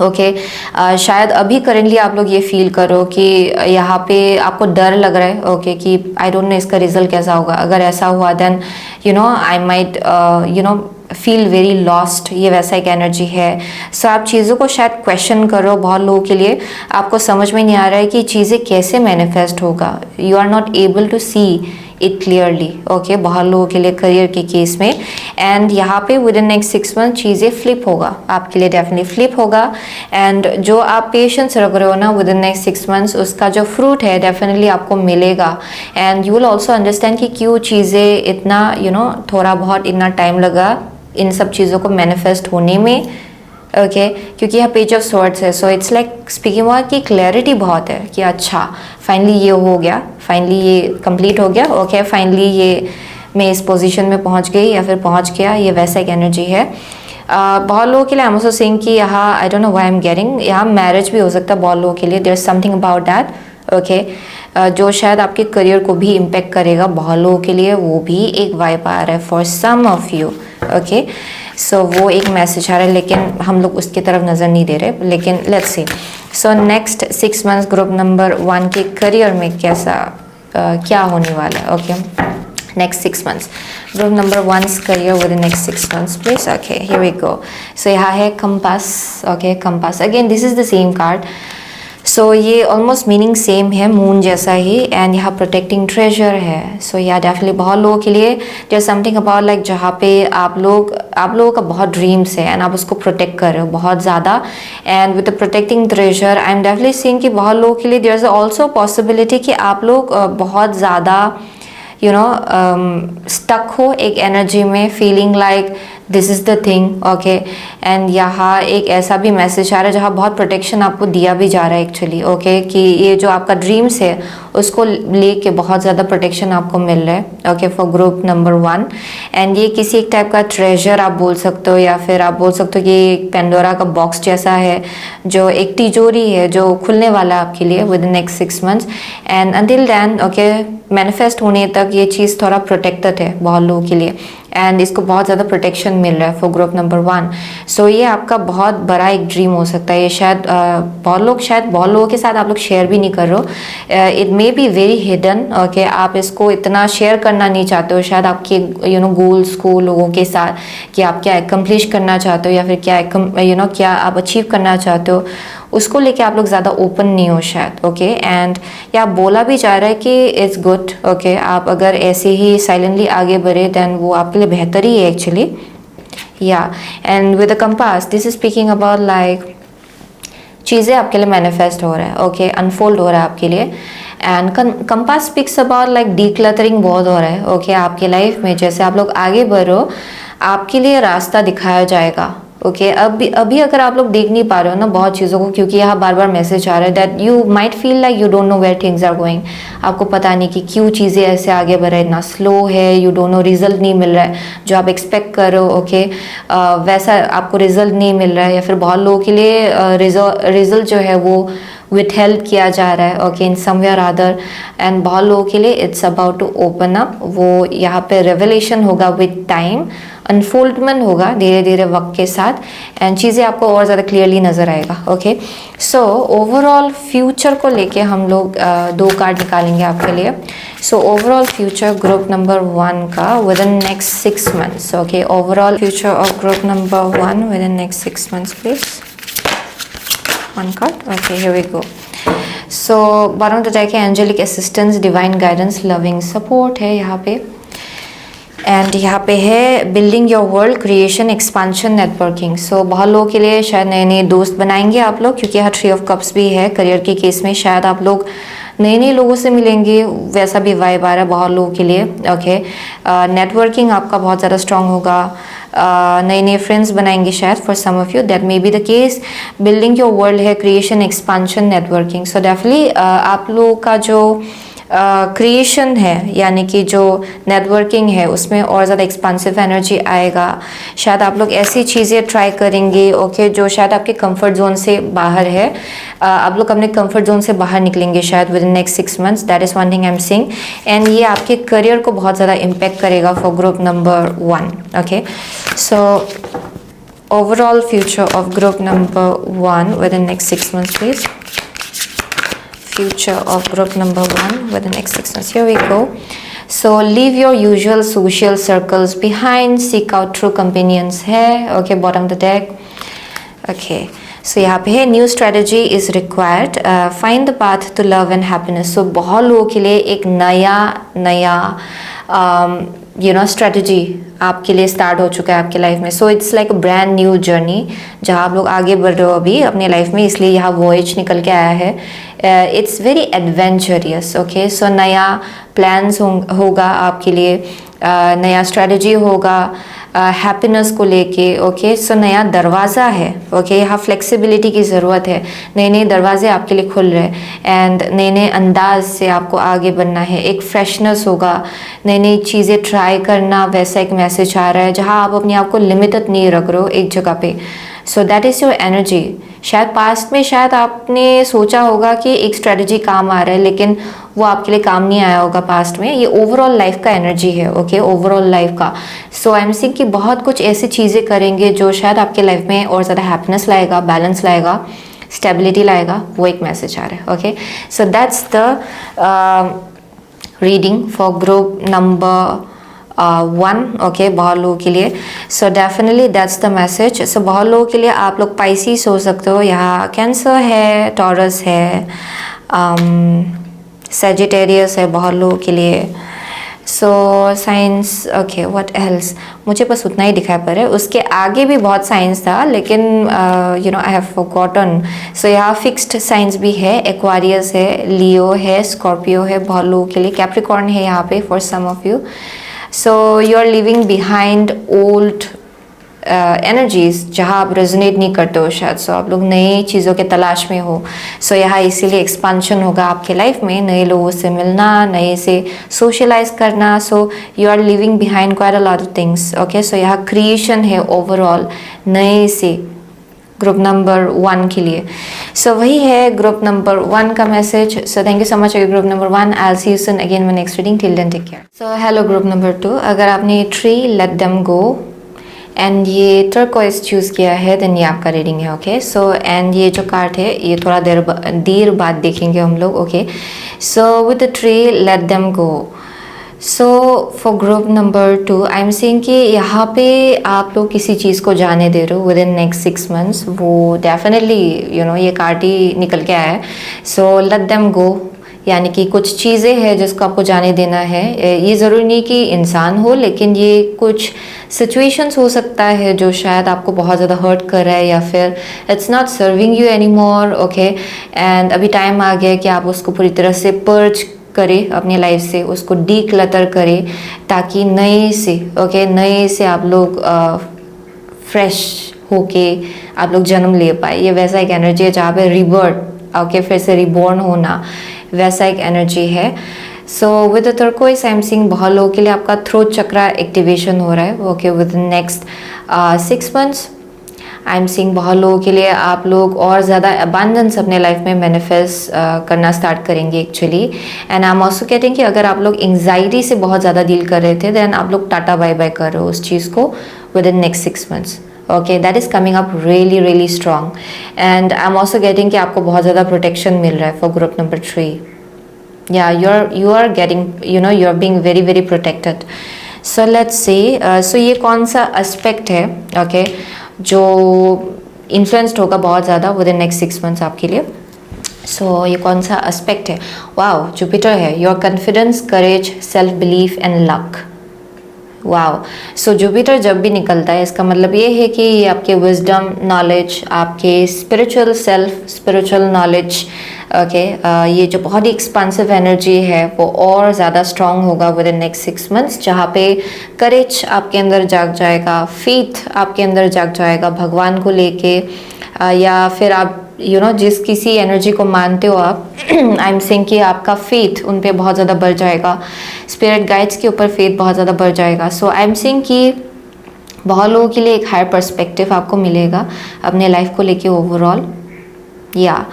ओके। शायद अभी करेंटली आप लोग ये फील करो कि यहाँ पे आपको डर लग रहा है ओके कि आई डोंट नो इसका रिजल्ट कैसा होगा। अगर ऐसा हुआ then you know I might you know feel very lost, ये वैसा एक एनर्जी है। सो आप चीज़ों को शायद क्वेश्चन करो बहुत लोगों के लिए, आपको समझ में नहीं आ रहा है कि चीज़ें कैसे मैनिफेस्ट होगा। You are not able to see it clearly. Okay, बहुत लोगों के लिए करियर के केस में, एंड यहाँ पे विद इन नेक्स्ट 6 मंथ चीज़ें फ्लिप होगा आपके लिए, डेफिनेटली फ्लिप होगा। एंड जो आप पेशेंस रख रहे हो ना विद इन नेक्स्ट 6 मंथ्स, उसका जो फ्रूट है डेफिनेटली आपको मिलेगा। And you will also understand कि क्यों चीज़ें इतना थोड़ा बहुत इतना टाइम लगा इन सब चीज़ों को मैनिफेस्ट होने में। ओके, क्योंकि यह पेज ऑफ स्वॉर्ड्स है, so it's like speaking about की क्लैरिटी बहुत है कि अच्छा फाइनली ये हो गया, फाइनली ये कंप्लीट हो गया। ओके, फाइनली ये मैं इस पोजीशन में पहुंच गई या फिर पहुंच गया, ये वैसा एक एनर्जी है। बहुत लोगों के लिए आई एम आल्सो सेइंग कि यहाँ I don't know why I am getting, यहाँ मैरिज भी हो सकता है बहुत लोगों के लिए, there is something about that. Okay, जो शायद आपके करियर को भी इम्पेक्ट करेगा बहुत लोगों के लिए, वो भी एक वाइब आ रहा है for some of you. Okay, so वो एक मैसेज आ रहा है, लेकिन हम लोग उसकी तरफ नज़र नहीं दे रहे, लेकिन let's see. So next 6 months group number 1 के करियर में कैसा क्या होने वाला है। Okay, next 6 months group number 1's career within next 6 months please। okay, here we go। so यहाँ है compass। okay, compass again this is the same card, so ये ऑलमोस्ट मीनिंग सेम है, मून जैसा ही, एंड यहाँ protecting treasure है। सो या definitely बहुत लोगों के लिए देयर समथिंग अबाउट लाइक जहाँ पे आप लोगों का बहुत ड्रीम्स है एंड आप उसको प्रोटेक्ट कर रहे हो बहुत ज़्यादा, and with the protecting treasure I am definitely seeing कि बहुत लोगों के लिए देयर इज ऑल्सो पॉसिबिलिटी कि आप लोग बहुत ज़्यादा स्टक हो एक एनर्जी में, feeling like this is the thing. Okay, and यहाँ एक ऐसा भी मैसेज आ रहा है जहाँ बहुत प्रोटेक्शन आपको दिया भी जा रहा है एक्चुअली। ओके, कि ये जो आपका ड्रीम्स है उसको लेके बहुत ज़्यादा प्रोटेक्शन आपको मिल रहा है। Okay, for group number 1, and ये किसी एक टाइप का ट्रेजर आप बोल सकते हो, या फिर आप बोल सकते हो कि एक पेंडोरा का बॉक्स जैसा है, जो एक तिजोरी है जो खुलने वाला है आपके लिए with in next 6 months. And until then okay, manifest होने तक ये चीज़ थोड़ा प्रोटेक्टेड है बहुत लोगों के लिए, एंड इसको बहुत ज़्यादा प्रोटेक्शन मिल रहा है फॉर ग्रुप नंबर 1। सो ये आपका बहुत बड़ा एक ड्रीम हो सकता है, ये शायद बहुत लोगों के साथ आप लोग शेयर भी नहीं कर रहे हो, it may be very hidden. Okay, आप इसको इतना शेयर करना नहीं चाहते हो शायद आपके गोल्स को लोगों के साथ, कि आप क्या एकम्प्लिश करना चाहते हो या फिर क्या क्या आप अचीव करना चाहते हो, उसको लेके आप लोग ज़्यादा ओपन नहीं हो शायद। ओके, एंड या बोला भी जा रहा है कि इट्स गुड। ओके, आप अगर ऐसे ही साइलेंटली आगे बढ़े देन वो आपके लिए बेहतर ही है एक्चुअली। या and with the compass this is speaking about like चीज़ें आपके लिए मैनिफेस्ट हो रहा है। ओके, अनफोल्ड हो रहा है आपके लिए, and compass speaks about like decluttering बहुत हो रहा है। ओके, आपके लाइफ में जैसे आप लोग आगे बढ़ो आपके लिए रास्ता दिखाया जाएगा। ओके, अभी अगर आप लोग देख नहीं पा रहे हो ना बहुत चीज़ों को, क्योंकि यहाँ बार बार मैसेज आ रहा है that you might feel like you don't know where things are going, आपको पता नहीं कि क्यों चीज़ें ऐसे आगे बढ़ रही है, इतना स्लो है, यू डोंट नो, रिजल्ट नहीं मिल रहा है जो आप एक्सपेक्ट कर रहे हो। ओके, वैसा आपको रिजल्ट नहीं मिल रहा है, या फिर बहुत लोगों के लिए रिजल्ट जो है वो विथ हेल्प किया जा रहा है। Okay, in somewhere other, and बहुत लोगों के लिए it's about to open up, वो यहाँ पे रेवलेशन होगा विथ टाइम, अनफोल्डमेंट होगा धीरे धीरे वक्त के साथ, एंड चीज़ें आपको और ज़्यादा क्लियरली नज़र आएगा। ओके, सो ओवरऑल फ्यूचर को लेके हम लोग 2 कार्ड निकालेंगे आपके लिए। So overall future group number 1 का with in next 6 months. Okay, overall future of group number 1 with in next 6 months please. 1 card। okay, here we go। so bottom of the deck है angelic assistance, divine guidance, loving support है यहाँ पे, and यहाँ पे है building your world, creation, expansion, networking. So बहुत लोगों के लिए शायद नए नए दोस्त बनाएंगे आप लोग, क्योंकि यहाँ 3 ऑफ कप्स भी है। करियर के केस में शायद आप लोग नए लोगों से मिलेंगे, वैसा भी वाइब आ रहा है बहुत लोगों के लिए। ओके, नेटवर्किंग आपका बहुत ज़्यादा स्ट्रांग होगा, नए फ्रेंड्स बनाएंगे शायद for some of you, that may be the case. Building your world है, creation, expansion, networking. So definitely आप लोगों का जो क्रिएशन है यानी कि जो नेटवर्किंग है उसमें और ज़्यादा एक्सपांसिव एनर्जी आएगा। शायद आप लोग ऐसी चीज़ें ट्राई करेंगे ओके जो शायद आपके कंफर्ट जोन से बाहर है। आप लोग अपने कंफर्ट जोन से बाहर निकलेंगे शायद with in next 6 months, that is one thing I am seeing, and ये आपके करियर को बहुत ज़्यादा इम्पेक्ट करेगा for group number 1। Okay, so overall future of group number 1 within next 6 months please. Future of group number 1 within next 6 months, here we go. So leave your usual social circles behind, seek out true companions है, okay, bottom of the deck. Okay, so यहाँ पे है new strategy is required, find the path to love and happiness. So बहुत लोगों के लिए एक नया स्ट्रेटजी आपके लिए स्टार्ट हो चुका है आपके लाइफ में। So it's like a brand new journey जहाँ आप लोग आगे बढ़ रहे हो अभी अपने लाइफ में, इसलिए यहाँ वॉयज निकल के आया है। It's very adventurous. ओके, सो नया प्लान्स होगा आपके लिए, नया स्ट्रेटजी होगा हैप्पीनेस को लेके। ओके, सो नया दरवाज़ा है। ओके, यहाँ फ्लेक्सिबिलिटी की ज़रूरत है, नए नए दरवाजे आपके लिए खुल रहे हैं एंड नए नए अंदाज से आपको आगे बढ़ना है। एक फ्रेशनेस होगा, नई नई चीज़ें ट्राई करना, वैसा एक मैसेज आ रहा है जहाँ आप अपने आप को लिमिटेड नहीं रख रहे हो एक जगह पे। सो दैट इज़ योर एनर्जी। शायद पास्ट में शायद आपने सोचा होगा कि एक स्ट्रेटजी काम आ रहा है, लेकिन वो आपके लिए काम नहीं आया होगा पास्ट में। ये ओवरऑल लाइफ का एनर्जी है। ओके, ओवरऑल लाइफ का। सो आई एम सेइंग कि बहुत कुछ ऐसी चीज़ें करेंगे जो शायद आपके लाइफ में और ज़्यादा हैप्पीनेस लाएगा, बैलेंस लाएगा, स्टेबिलिटी लाएगा। वो एक मैसेज आ रहा है। Okay, so that's the reading for group number 1। Okay, बहुत लोगों के लिए। So definitely that's the message. So बहुत लोगों के लिए आप लोग पाइसिस हो सकते हो, यहाँ कैंसर है, टॉरस है, सेजिटेरियस है बहुत लोगों के लिए। So science, okay, what else, मुझे बस उतना ही दिखाई पड़ रहा है, उसके आगे भी बहुत साइंस था लेकिन आई हैव फॉरगॉटन। सो यहाँ फिक्स्ड साइंस भी है, एक्वारियस है, लियो है, स्कॉर्पियो है बहुत लोगों के लिए, कैप्रिकॉर्न है यहाँ पे for some of you. So you are living behind old energies जहाँ आप रेजोनेट नहीं करते हो शायद। सो आप लोग नई चीज़ों के तलाश में हो। सो यहाँ इसीलिए एक्सपांशन होगा आपके लाइफ में, नए लोगों से मिलना, नए से सोशलाइज करना। So you are living behind quite a lot of things. Okay, so यहाँ क्रिएशन है ओवरऑल नए से ग्रुप नंबर 1 के लिए। सो वही है ग्रुप नंबर 1 का मैसेज। So thank you so much group number 1। I will see you soon again in next reading. Till then take care. So hello group number 2। अगर आपने tree let them go and ये turquoise choose किया है then ये आपका reading है। Okay, so and ये जो कार्ड है ये थोड़ा देर बाद देखेंगे हम लोग। Okay, so with the tree let them go. So for group number 2 I am saying कि यहाँ पे आप लोग किसी चीज़ को जाने दे रहे हो विद इन नेक्स्ट 6 मंथ्स। वो डेफिनेटली ये कार्ड ही निकल के आया है। सो लेट देम गो, यानी कि कुछ चीज़ें हैं जिसको आपको जाने देना है। ये ज़रूरी नहीं कि इंसान हो, लेकिन ये कुछ सिचुएशंस हो सकता है जो शायद आपको बहुत ज़्यादा हर्ट कर रहा है या फिर it's not serving you any more. Okay, and अभी टाइम आ गया कि आप उसको पूरी तरह से पर्ज करें अपनी लाइफ से, उसको डीक्लटर करें ताकि नए से आप लोग फ्रेश होके आप लोग जन्म ले पाए। ये वैसा एक एनर्जी है जहाँ पे रिबर्थ, ओके, फिर से रिबॉर्न होना, वैसा एक एनर्जी है। सो with the turquoise I am seeing बहुत लोगों के लिए आपका थ्रोट चक्रा एक्टिवेशन हो रहा है। Okay, with the next 6 months I am seeing बहुत लोगों के लिए आप लोग और ज़्यादा अबंडेंस अपने लाइफ में मैनिफेस्ट करना स्टार्ट करेंगे actually. And I am also कहते हैं कि अगर आप लोग एंग्जाइटी से बहुत ज़्यादा डील कर रहे थे देन आप लोग टाटा बाय बाय कर रहे हो उस चीज़ को with in next 6 months. Okay, that is coming up really strong. And I am also getting कि आपको बहुत ज़्यादा प्रोटेक्शन मिल रहा है फॉर ग्रुप नंबर 3। या you are getting you are being very protected. So let's see, so ये कौन सा एस्पेक्ट है ओके जो इन्फ्लुएंस्ड होगा बहुत ज़्यादा विद इन नेक्स्ट 6 मंथ्स आपके लिए। सो ये कौन सा एस्पेक्ट है? वाओ, जुपिटर है। Your confidence, courage, self belief and luck. Wow, so Jupiter जब भी निकलता है इसका मतलब ये है कि ये आपके विजडम, नॉलेज, आपके spiritual self, spiritual knowledge, okay, ये जो बहुत ही एक्सपांसिव एनर्जी है वो और ज़्यादा स्ट्रॉन्ग होगा विद इन नेक्स्ट 6 मंथ्स, जहाँ पे करेज आपके अंदर जाग जाएगा, फेथ आपके अंदर जाग जाएगा भगवान को लेके, या फिर आप जिस किसी एनर्जी को मानते हो आप आई एम सेइंग कि आपका फेथ उन पे बहुत ज़्यादा बढ़ जाएगा, स्पिरिट गाइड्स के ऊपर फेथ बहुत ज़्यादा बढ़ जाएगा। सो आई एम सेइंग कि बहुत लोगों के लिए एक हायर पर्सपेक्टिव आपको मिलेगा अपने लाइफ को लेके ओवरऑल, या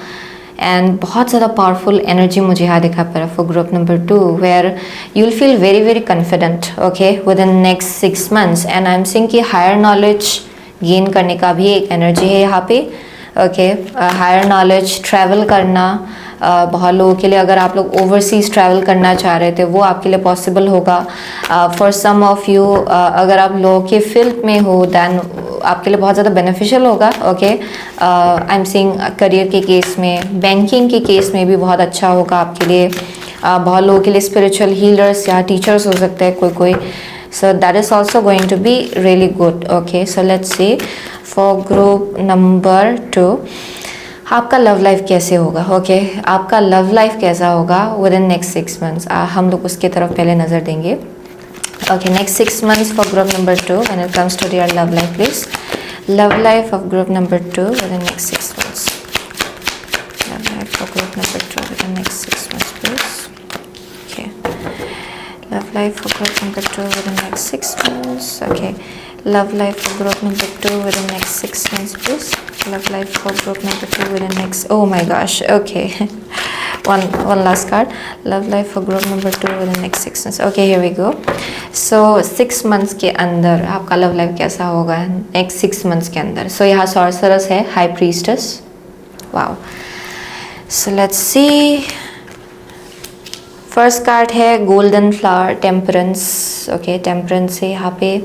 एंड बहुत ज़्यादा पावरफुल एनर्जी मुझे यहाँ दिखा पड़ा for group number 2 where you will feel very confident okay with in next 6 months. And I am saying कि हायर नॉलेज गेन करने का भी एक एनर्जी है यहाँ पे। ओके, हायर नॉलेज, ट्रैवल करना, बहुत लोगों के लिए अगर आप लोग ओवरसीज ट्रैवल करना चाह रहे थे वो आपके लिए पॉसिबल होगा। फॉर सम ऑफ यू अगर आप लॉ के फील्ड में हो दैन आपके लिए बहुत ज़्यादा बेनिफिशियल होगा। Okay, I am seeing career के केस में, बैंकिंग के केस में भी बहुत अच्छा होगा आपके लिए। बहुत लोगों के लिए स्पिरिचुअल हीलर्स या टीचर्स हो सकते हैं कोई, so that is also going to be really good. Okay, so let's see for group number 2, आपका लव लाइफ कैसे होगा। ओके, आपका लव लाइफ कैसा होगा विद इन नेक्स्ट 6 मंथ्स, हम लोग उसके तरफ पहले नज़र देंगे। Okay, next 6 months for group number 2 when it comes to their love life please. Love life of group number 2 with in next 6 months. Love life for group number 2 with in next 6 months please. Okay, love life for group number 2 within next 6 months. Okay, love life for group number 2 within next 6 months please. Love life for group number 2 within next, oh my gosh, okay. one last card. Love life for group number 2 within next 6 months. Okay, here we go. So 6 months के अंदर आपका love life कैसा होगा next 6 months के अंदर। सो यहाँ sorceress है, high priestess, wow. So let's see, first card है golden flower, temperance. Okay, temperance है यहाँ पे।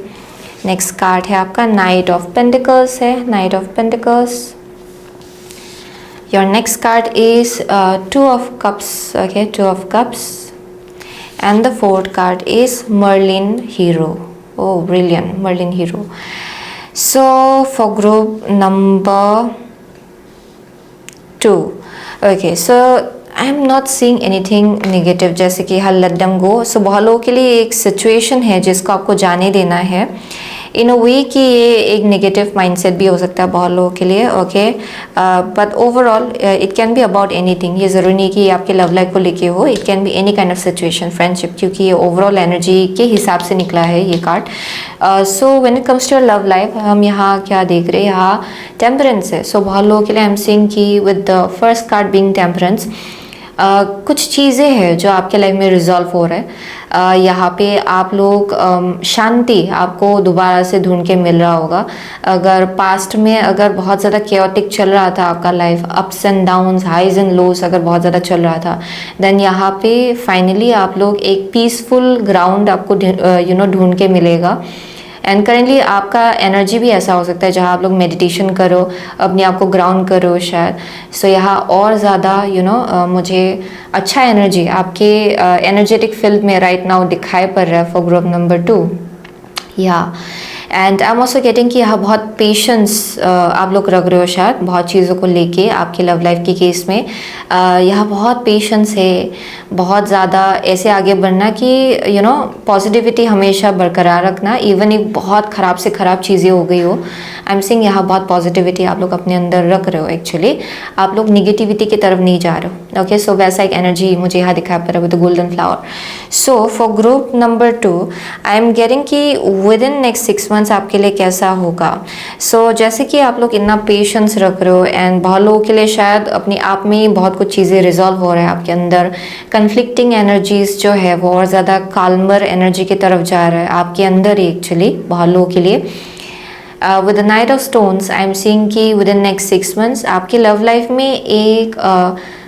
नेक्स्ट कार्ड है आपका नाइट ऑफ पेंटिकल्स है, knight of pentacles. Your next card is 2 of cups. Okay, 2 of cups and the fourth card is Merlin hero. Oh brilliant, Merlin hero. So for group number 2, okay, so I am not seeing anything negative, जैसे कि हल late them गो। सो बहुत लोगों के लिए एक situation है जिसको आपको जाने देना है इन अ वे कि ये एक नेगेटिव माइंडसेट भी हो सकता है बहुत लोगों के लिए। Okay, but overall it can be about anything. ये ज़रूरी नहीं कि आपके लव लाइफ को लेके हो, it can be any kind of situation, friendship, क्योंकि ये ओवरऑल एनर्जी के हिसाब से निकला है ये card. So when it comes to your love life, हम यहाँ क्या देख रहे हैं, यहाँ टेम्परेंस है। सो बहुत लोगों के लिए आई एम सीइंग कि with the first card being temperance, कुछ चीज़ें हैं जो आपके लाइफ में रिजॉल्व हो रहा है। यहाँ पे आप लोग शांति आपको दोबारा से ढूंढ के मिल रहा होगा। अगर पास्ट में अगर बहुत ज़्यादा केओटिक चल रहा था आपका life, ups and downs, highs and lows अगर बहुत ज़्यादा चल रहा था, देन यहाँ पे फाइनली आप लोग एक पीसफुल ग्राउंड आपको ढूंढ के मिलेगा। एंड करेंटली आपका एनर्जी भी ऐसा हो सकता है जहाँ आप लोग मेडिटेशन करो, अपने आप को ग्राउंड करो शायद। सो यहाँ और ज़्यादा मुझे अच्छा एनर्जी आपके एनर्जेटिक फील्ड में राइट नाउ दिखाई पड़ रहा है फॉर ग्रुप नंबर 2। या and I am also getting कि यहाँ बहुत पेशेंस आप लोग रख रहे हो शायद बहुत चीज़ों को लेके आपके लव लाइफ के केस में। यहाँ बहुत पेशेंस है, बहुत ज़्यादा ऐसे आगे बढ़ना कि पॉजिटिविटी हमेशा बरकरार रखना, इवन एक बहुत ख़राब से ख़राब चीज़ें हो गई हो। आई एम सेइंग यहाँ बहुत पॉजिटिविटी आप लोग अपने अंदर रख रहे हो। एक्चुअली आप लोग निगेटिविटी की तरफ नहीं जा रहे हो। ओके, सो वैसा एक एनर्जी मुझे यहाँ दिखाई पड़ रहा है with the golden flower. So for group number 2 I am getting कि विद इन नेक्स्ट 6 मंथ्स आपके लिए कैसा होगा। सो जैसे कि आप लोग इतना पेशेंस रख रहे हो एंड बहुत लोगों के लिए शायद अपने आप में ही बहुत कुछ चीज़ें रिजॉल्व हो रहा है आपके अंदर। कन्फ्लिक्टिंग एनर्जीज जो है वो और ज़्यादा काल्मर एनर्जी की तरफ जा रहा है आपके अंदर ही एक्चुअली बहुत लोगों के लिए। With the night of stones I am seeing कि विद इन नेक्स्ट 6 मंथ्स आपकी लव लाइफ में एक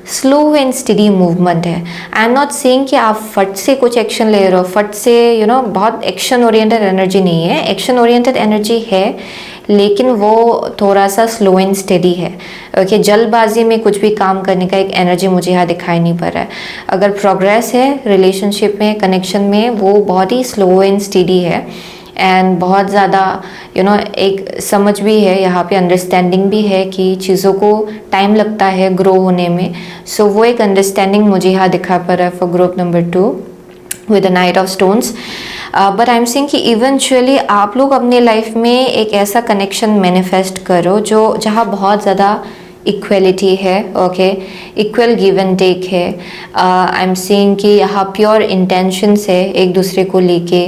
स्लो एंड स्टडी मूवमेंट है। आई एम नॉट सेइंग कि आप फट से कुछ एक्शन ले रहे हो, फट से बहुत एक्शन ओरिएंटेड एनर्जी नहीं है। एक्शन ओरिएंटेड एनर्जी है लेकिन वो थोड़ा सा स्लो एंड स्टडी है। ओके, जल्दबाजी में कुछ भी काम करने का एक एनर्जी मुझे यहाँ दिखाई नहीं पड़ रहा है। अगर प्रोग्रेस है रिलेशनशिप में, कनेक्शन में, वो बहुत ही स्लो एंड स्टडी है एंड बहुत ज़्यादा एक समझ भी है यहाँ पे, अंडरस्टैंडिंग भी है कि चीज़ों को टाइम लगता है ग्रो होने में। सो वो एक अंडरस्टैंडिंग मुझे यहाँ दिखा पड़ रहा है for group number 2 with the night of stones. But I am saying कि इवेंचुअली आप लोग अपने लाइफ में एक ऐसा कनेक्शन मैनिफेस्ट करो जो जहाँ बहुत ज़्यादा इक्वलिटी है। Okay, equal give and take है। आई एम सीइंग कि यहाँ प्योर इंटेंशंस है एक दूसरे को लेके,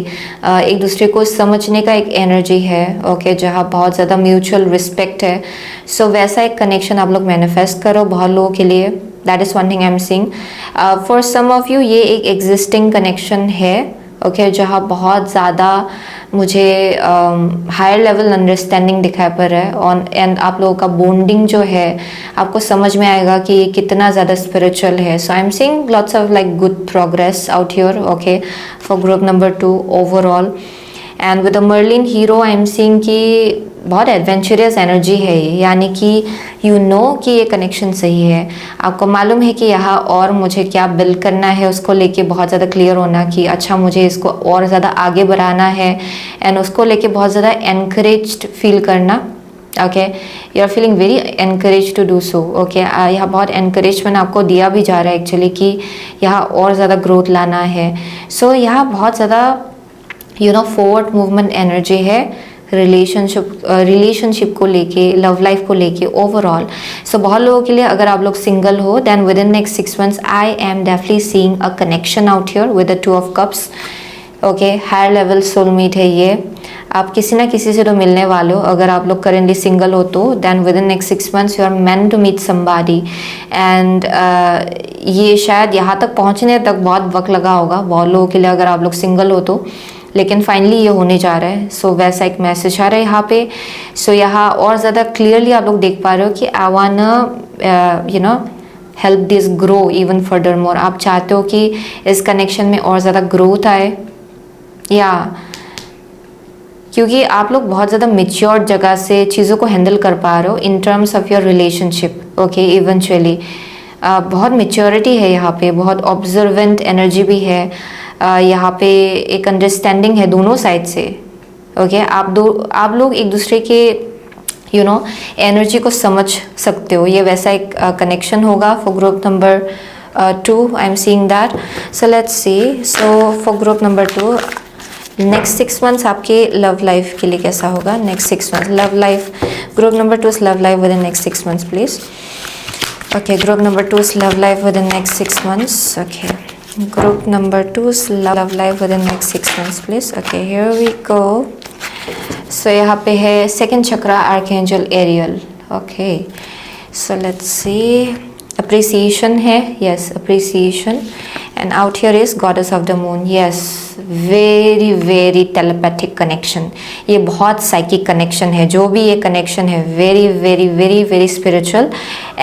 एक दूसरे को समझने का एक एनर्जी है। ओके, जहाँ बहुत ज़्यादा म्यूचुअल रिस्पेक्ट है। सो वैसा एक कनेक्शन आप लोग मैनिफेस्ट करो बहुत लोगों के लिए। That is one thing I am seeing. For some of you ये एक एग्जिस्टिंग कनेक्शन है। ओके, जहाँ बहुत ज़्यादा मुझे हायर लेवल अंडरस्टैंडिंग दिखाई पड़ रहा है ऑन एंड आप लोगों का बॉन्डिंग जो है आपको समझ में आएगा कि ये कितना ज़्यादा स्पिरिचुअल है। So I am seeing lots of like good progress out here. Okay, for group number 2 overall and with the Merlin hero I am seeing कि बहुत एडवेंचरस एनर्जी है ये, यानी कि यू नो कि ये कनेक्शन सही है। आपको मालूम है कि यहाँ और मुझे क्या बिल्ड करना है, उसको लेके बहुत ज़्यादा क्लियर होना कि अच्छा मुझे इसको और ज़्यादा आगे बढ़ाना है, एंड उसको लेके बहुत ज़्यादा एनकरेज्ड फील करना। Okay, you are feeling very encourage to do so. Okay, यहाँ बहुत एनकरेजमेंट आपको दिया भी जा रहा है एक्चुअली कि यहाँ और ज़्यादा ग्रोथ लाना है। सो यहाँ बहुत ज़्यादा फॉरवर्ड मूवमेंट एनर्जी है रिलेशनशिप को लेके, लव लाइफ को लेके ओवरऑल। सो बहुत लोगों के लिए अगर आप लोग सिंगल हो, then with in next 6 months I am definitely seeing a connection out here with the 2 of Cups। Okay, higher level soulmate है ये। आप किसी ना किसी से तो मिलने वाले हो। अगर आप लोग करेंटली सिंगल हो तो then with in next 6 months you are meant to meet somebody, and ये शायद यहाँ तक पहुँचने तक बहुत वक्त लगा होगा बहुत लोगों के लिए अगर आप लोग सिंगल हो तो, लेकिन फाइनली ये होने जा रहा है। सो वैसा एक मैसेज आ रहा है यहाँ पे। सो यहाँ और ज़्यादा क्लियरली आप लोग देख पा रहे हो कि I want help this grow even further more. आप चाहते हो कि इस कनेक्शन में और ज़्यादा ग्रोथ आए, या क्योंकि आप लोग बहुत ज़्यादा मेच्योर्ड जगह से चीज़ों को हैंडल कर पा रहे हो इन terms of your relationship. Okay, eventually बहुत मेच्योरिटी है यहाँ पे, बहुत ऑब्जर्वेंट एनर्जी भी है यहाँ पे, एक अंडरस्टैंडिंग है दोनों साइड से। ओके, आप लोग एक दूसरे के एनर्जी को समझ सकते हो। ये वैसा एक कनेक्शन होगा for group number 2। I am seeing that. So let's see. So for group number 2 next 6 months आपके लव लाइफ के लिए कैसा होगा? Next 6 months love life, group number 2 love life with in next 6 months please. Okay, group number 2 love life with in next 6 months। Okay, group number 2's love life within next 6 months please। okay, here we go। so यहाँ पे है second chakra archangel Ariel। okay, so let's see। appreciation है, yes, appreciation, and out here is goddess of the moon। yes, very very telepathic connection। ये बहुत psychic connection है, जो भी ये connection है very very very very spiritual,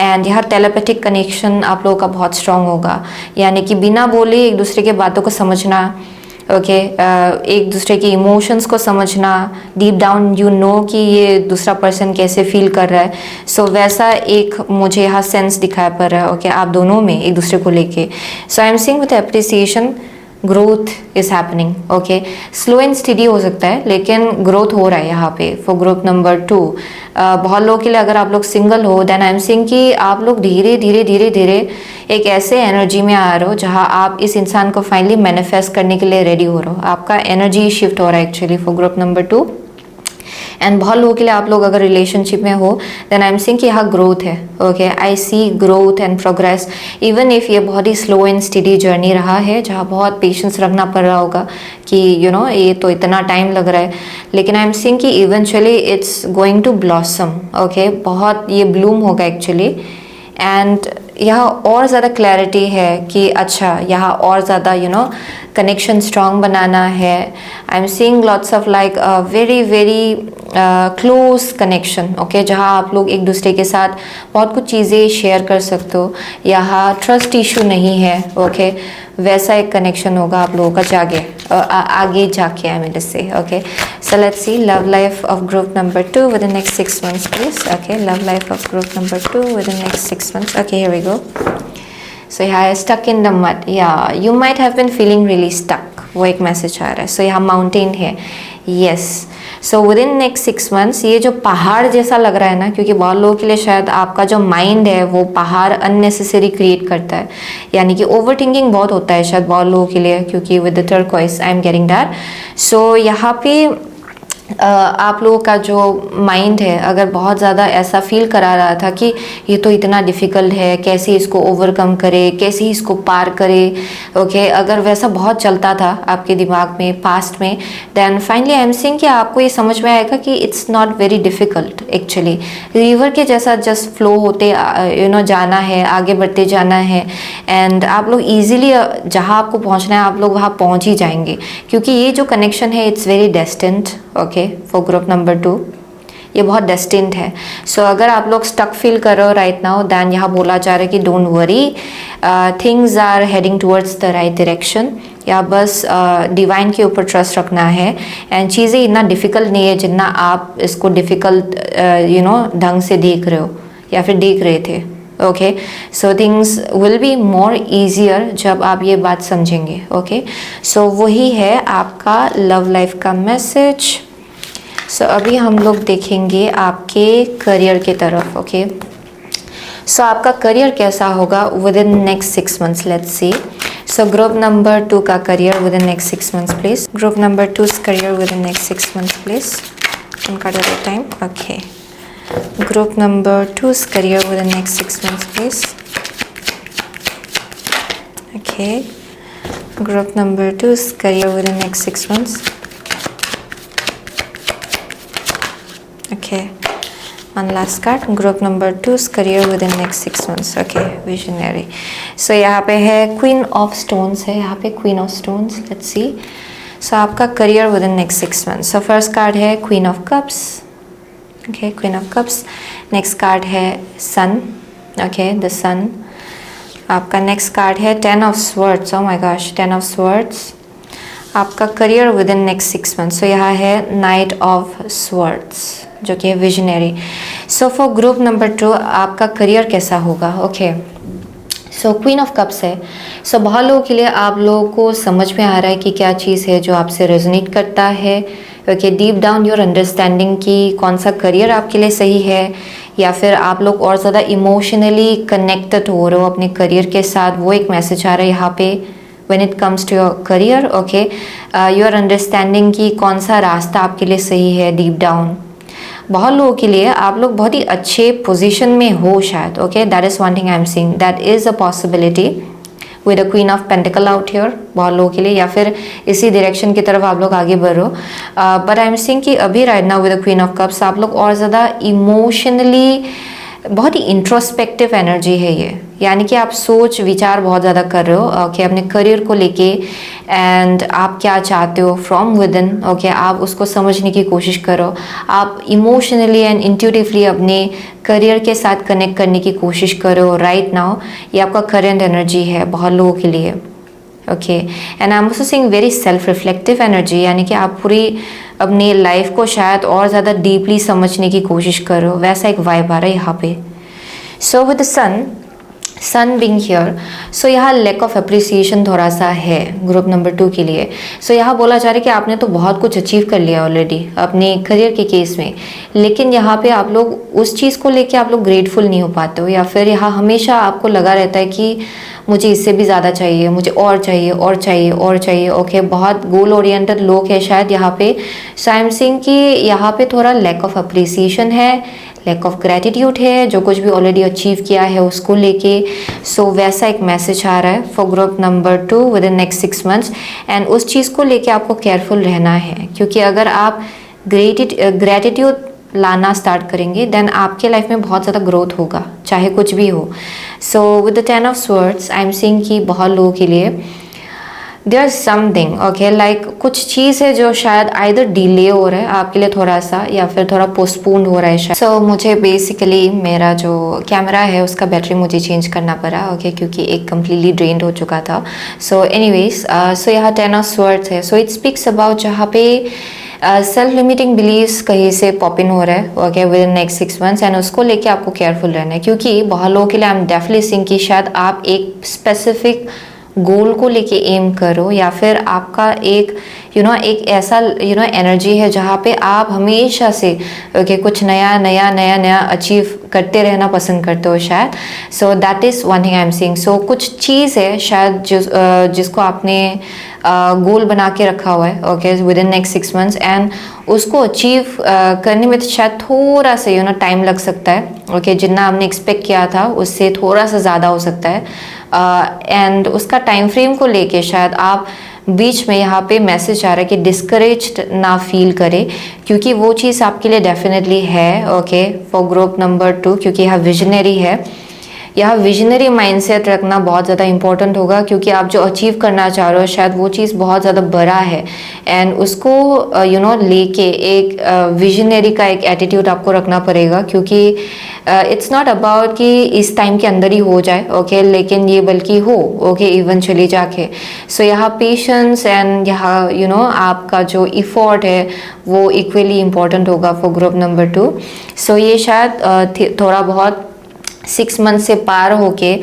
and यहाँ telepathic connection आप लोगों का बहुत strong होगा, यानी कि बिना बोले एक दूसरे के बातों को समझना। ओके, एक दूसरे के इमोशंस को समझना, डीप डाउन यू नो कि ये दूसरा पर्सन कैसे फील कर रहा है। सो वैसा एक मुझे यहाँ सेंस दिखाई पड़ रहा है। ओके, आप दोनों में एक दूसरे को लेके। So I am seeing with appreciation growth is happening. Okay, slow and steady हो सकता है लेकिन ग्रोथ हो रहा है यहाँ पे फॉर ग्रुप नंबर 2। बहुत लोगों के लिए अगर आप लोग सिंगल हो देन आई एम सीइंग कि आप लोग धीरे धीरे धीरे धीरे एक ऐसे एनर्जी में आ रहे हो जहाँ आप इस इंसान को फाइनली मैनिफेस्ट करने के लिए रेडी हो रहे हो। आपका एनर्जी शिफ्ट हो रहा है actually for group number 2। And बहुत लोगों के लिए आप लोग अगर रिलेशनशिप में हो देन आई एम सीइंग कि यहाँ ग्रोथ है। Okay, I see growth and progress, even if ये बहुत ही स्लो एंड स्टडी जर्नी रहा है जहाँ बहुत पेशेंस रखना पड़ रहा होगा कि ये तो इतना टाइम लग रहा है, लेकिन आई एम सीइंग कि eventually it's going to blossom. Okay, बहुत ये ब्लूम होगा एक्चुअली, एंड यहाँ और ज़्यादा क्लैरिटी है कि अच्छा यहाँ और ज़्यादा कनेक्शन स्ट्रॉन्ग बनाना है। I am seeing lots of like very very close connection. Okay, जहाँ आप लोग एक दूसरे के साथ बहुत कुछ चीज़ें शेयर कर सकते हो, यहाँ ट्रस्ट इशू नहीं है। ओके, वैसा एक कनेक्शन होगा आप लोगों का आगे जाके आई मीन से। Okay, so let's see love life of group number 2 with in next 6 months please. Okay, love life of group number 2 with in next 6 months। Okay, here we go. So यहाँ stuck in the mud, या you might have been feeling really stuck, वो एक message आ रहा है। सो यहाँ mountain है, yes. So with in next 6 months ये जो पहाड़ जैसा लग रहा है ना, क्योंकि बहुत लोगों के लिए शायद आपका जो माइंड है वो पहाड़ अननेसेसरी क्रिएट करता है, यानी कि ओवर थिंकिंग बहुत होता है शायद बहुत लोगों के लिए, क्योंकि with the turquoise I am getting that. So यहाँ पे आप लोगों का जो माइंड है अगर बहुत ज़्यादा ऐसा फील करा रहा था कि ये तो इतना डिफ़िकल्ट है, कैसे इसको ओवरकम करे, कैसे इसको पार करे। ओके, अगर वैसा बहुत चलता था आपके दिमाग में पास्ट में, then finally I am seeing कि आपको ये समझ में आएगा कि it's not very difficult actually. River के जैसा जस्ट फ्लो होते जाना है, आगे बढ़ते जाना है, एंड आप लोग ईजिली जहाँ आपको पहुँचना है आप लोग वहाँ पहुँच ही जाएंगे, क्योंकि ये जो कनेक्शन है it's very destined. Okay, for group number 2 ये बहुत डेस्टिन्ड है। सो अगर आप लोग स्टक फील कर रहे हो राइट नाउ, दैन यहाँ बोला जा रहा है कि don't worry, things are heading towards the right direction. या बस डिवाइन के ऊपर ट्रस्ट रखना है, एंड चीज़ें इतना डिफ़िकल्ट नहीं है जितना आप इसको डिफ़िकल्ट ढंग से देख रहे हो या फिर देख रहे थे। Okay, so things will be more easier जब आप ये बात समझेंगे। ओके, सो वही है आपका लव लाइफ का मैसेज। सो अभी हम लोग देखेंगे आपके करियर की तरफ। ओके, सो आपका करियर कैसा होगा with in next 6 months, let's see. So group number 2 का career with in next 6 months please. Group number 2's career with in next 6 months please. उनका time. Okay, group number 2's career within the next 6 months please. Okay, group number 2's career within the next 6 months. Okay, one last card, group number 2's career within the next 6 months. Okay, visionary. So यहाँ पे है Queen of Stones है, यहाँ पे Queen of Stones. Let's see. So आपका career within the next 6 months. So first card है Queen of Cups. Okay, Queen of Cups. Next card है Sun. Okay, the Sun. आपका next card है Ten of Swords. Oh my gosh, Ten of Swords. आपका career within next 6 months. So यहाँ है Knight of Swords, जो कि है visionary. So for group number 2 आपका career कैसा होगा? Okay. So queen of cups है। सो बहुत लोगों के लिए आप लोगों को समझ में आ रहा है कि क्या चीज़ है जो आपसे रेजोनेट करता है। Okay, deep down your understanding कि कौन सा करियर आपके लिए सही है, या फिर आप लोग और ज़्यादा इमोशनली कनेक्टेड हो रहे हो अपने करियर के साथ। वो एक मैसेज आ रहा है यहाँ पे when it comes to your career. Okay, your understanding कि कौन सा रास्ता आपके लिए सही है डीप डाउन। बहुत लोगों के लिए आप लोग बहुत ही अच्छे पोजीशन में हो शायद। Okay, that is one thing I am seeing, that is a possibility with a queen of pentacle out here बहुत लोगों के लिए, या फिर इसी डायरेक्शन की तरफ आप लोग आगे बढ़ो। बट आई एम सीइंग कि अभी right now with the queen of cups आप लोग और ज़्यादा इमोशनली, बहुत ही इंट्रोस्पेक्टिव एनर्जी है ये, यानी कि आप सोच विचार बहुत ज़्यादा कर रहे हो ओके अपने करियर को लेके, एंड आप क्या चाहते हो फ्रॉम विद इन। ओके, आप उसको समझने की कोशिश करो, आप इमोशनली एंड इंट्यूटिवली अपने करियर के साथ कनेक्ट करने की कोशिश करो राइट नाउ। ये आपका करंट एनर्जी है बहुत लोगों के लिए। Okay, and I am also seeing very self reflective energy, यानी कि आप पूरी अपनी लाइफ को शायद और ज़्यादा डीपली समझने की कोशिश करो, वैसा एक वाइब आ रहा है यहाँ पे। So with the sun being here, so यहाँ लैक ऑफ अप्रिसिएशन थोड़ा सा है ग्रुप नंबर 2 के लिए। सो यहाँ बोला जा रहा है कि आपने तो बहुत कुछ अचीव कर लिया ऑलरेडी अपने करियर के केस में, लेकिन यहाँ पे आप लोग उस चीज़ को लेके आप लोग ग्रेटफुल नहीं हो पाते हो, या फिर यहाँ हमेशा आपको लगा रहता है कि मुझे इससे भी ज़्यादा चाहिए, मुझे और चाहिए और चाहिए और चाहिए। ओके, बहुत गोल ओरिएंटेड लोग हैं शायद यहाँ पे। सो आई एम सीइंग कि यहाँ पे थोड़ा लैक ऑफ अप्रिसिएशन है, लैक ऑफ ग्रेटिट्यूड है, जो कुछ भी ऑलरेडी अचीव किया है उसको लेके। सो वैसा एक मैसेज आ रहा है for group number 2 with in next 6 months, and उस चीज़ को लेके आपको केयरफुल रहना है, क्योंकि अगर आप ग्रेटिट्यूड लाना स्टार्ट करेंगे देन आपके लाइफ में बहुत ज़्यादा ग्रोथ होगा, चाहे कुछ भी हो। So with the 10 of swords I am seeing कि बहुत लोगों के लिए there is something okay like कुछ चीज़ है जो शायद आइदर डिले हो रहा है आपके लिए थोड़ा सा, या फिर थोड़ा पोस्टपोन्ड हो रहा है शायद। सो मुझे बेसिकली मेरा जो कैमरा है उसका बैटरी मुझे चेंज करना पड़ा ओके क्योंकि एक कम्प्लीटली ड्रेन्ड हो चुका था। सो एनीवेज सो यहाँ 10 ऑफ स्वर्ड्स है। सो इट स्पीक्स अबाउट जहाँ पे सेल्फ लिमिटिंग बिलीव्स कहीं से पॉप इन हो रहा है okay with in next 6 months, and उसको लेके आपको केयरफुल रहना है, क्योंकि बहुत लोगों के लिए आई एम डेफिनेटली सीइंग कि शायद आप एक स्पेसिफिक गोल को लेके एम करो, या फिर आपका एक एक ऐसा एनर्जी है जहाँ पे आप हमेशा से ओके कुछ नया अचीव करते रहना पसंद करते हो शायद। So that is one thing I am seeing. So कुछ चीज़ है शायद जिसको आपने गोल बना के रखा हुआ है okay with in next 6 months, and उसको अचीव करने में तो शायद थोड़ा सा टाइम लग सकता है ओके जितना आपने एक्सपेक्ट किया था उससे थोड़ा सा ज़्यादा हो सकता है, एंड उसका टाइम फ्रेम को लेके शायद आप बीच में यहाँ पे मैसेज आ रहा है कि डिस्करेज्ड ना फील करे, क्योंकि वो चीज़ आपके लिए डेफिनेटली है ओके फॉर ग्रुप नंबर 2, क्योंकि यहाँ विजनरी है। यहाँ विजनरी माइंडसेट रखना बहुत ज़्यादा इंपॉर्टेंट होगा, क्योंकि आप जो अचीव करना चाह रहे हो शायद वो चीज़ बहुत ज़्यादा बड़ा है, एंड उसको लेके एक विजनरी का एक एटीट्यूड आपको रखना पड़ेगा, क्योंकि इट्स नॉट अबाउट कि इस टाइम के अंदर ही हो जाए, ओके, लेकिन ये बल्कि हो, ओके, इवेंचुअली जाके। सो यहाँ पेशेंस एंड यहाँ आपका जो इफोर्ट है वो इक्वली इम्पॉर्टेंट होगा फॉर ग्रुप नंबर 2। सो ये शायद थोड़ा बहुत 6 मंथ से पार होके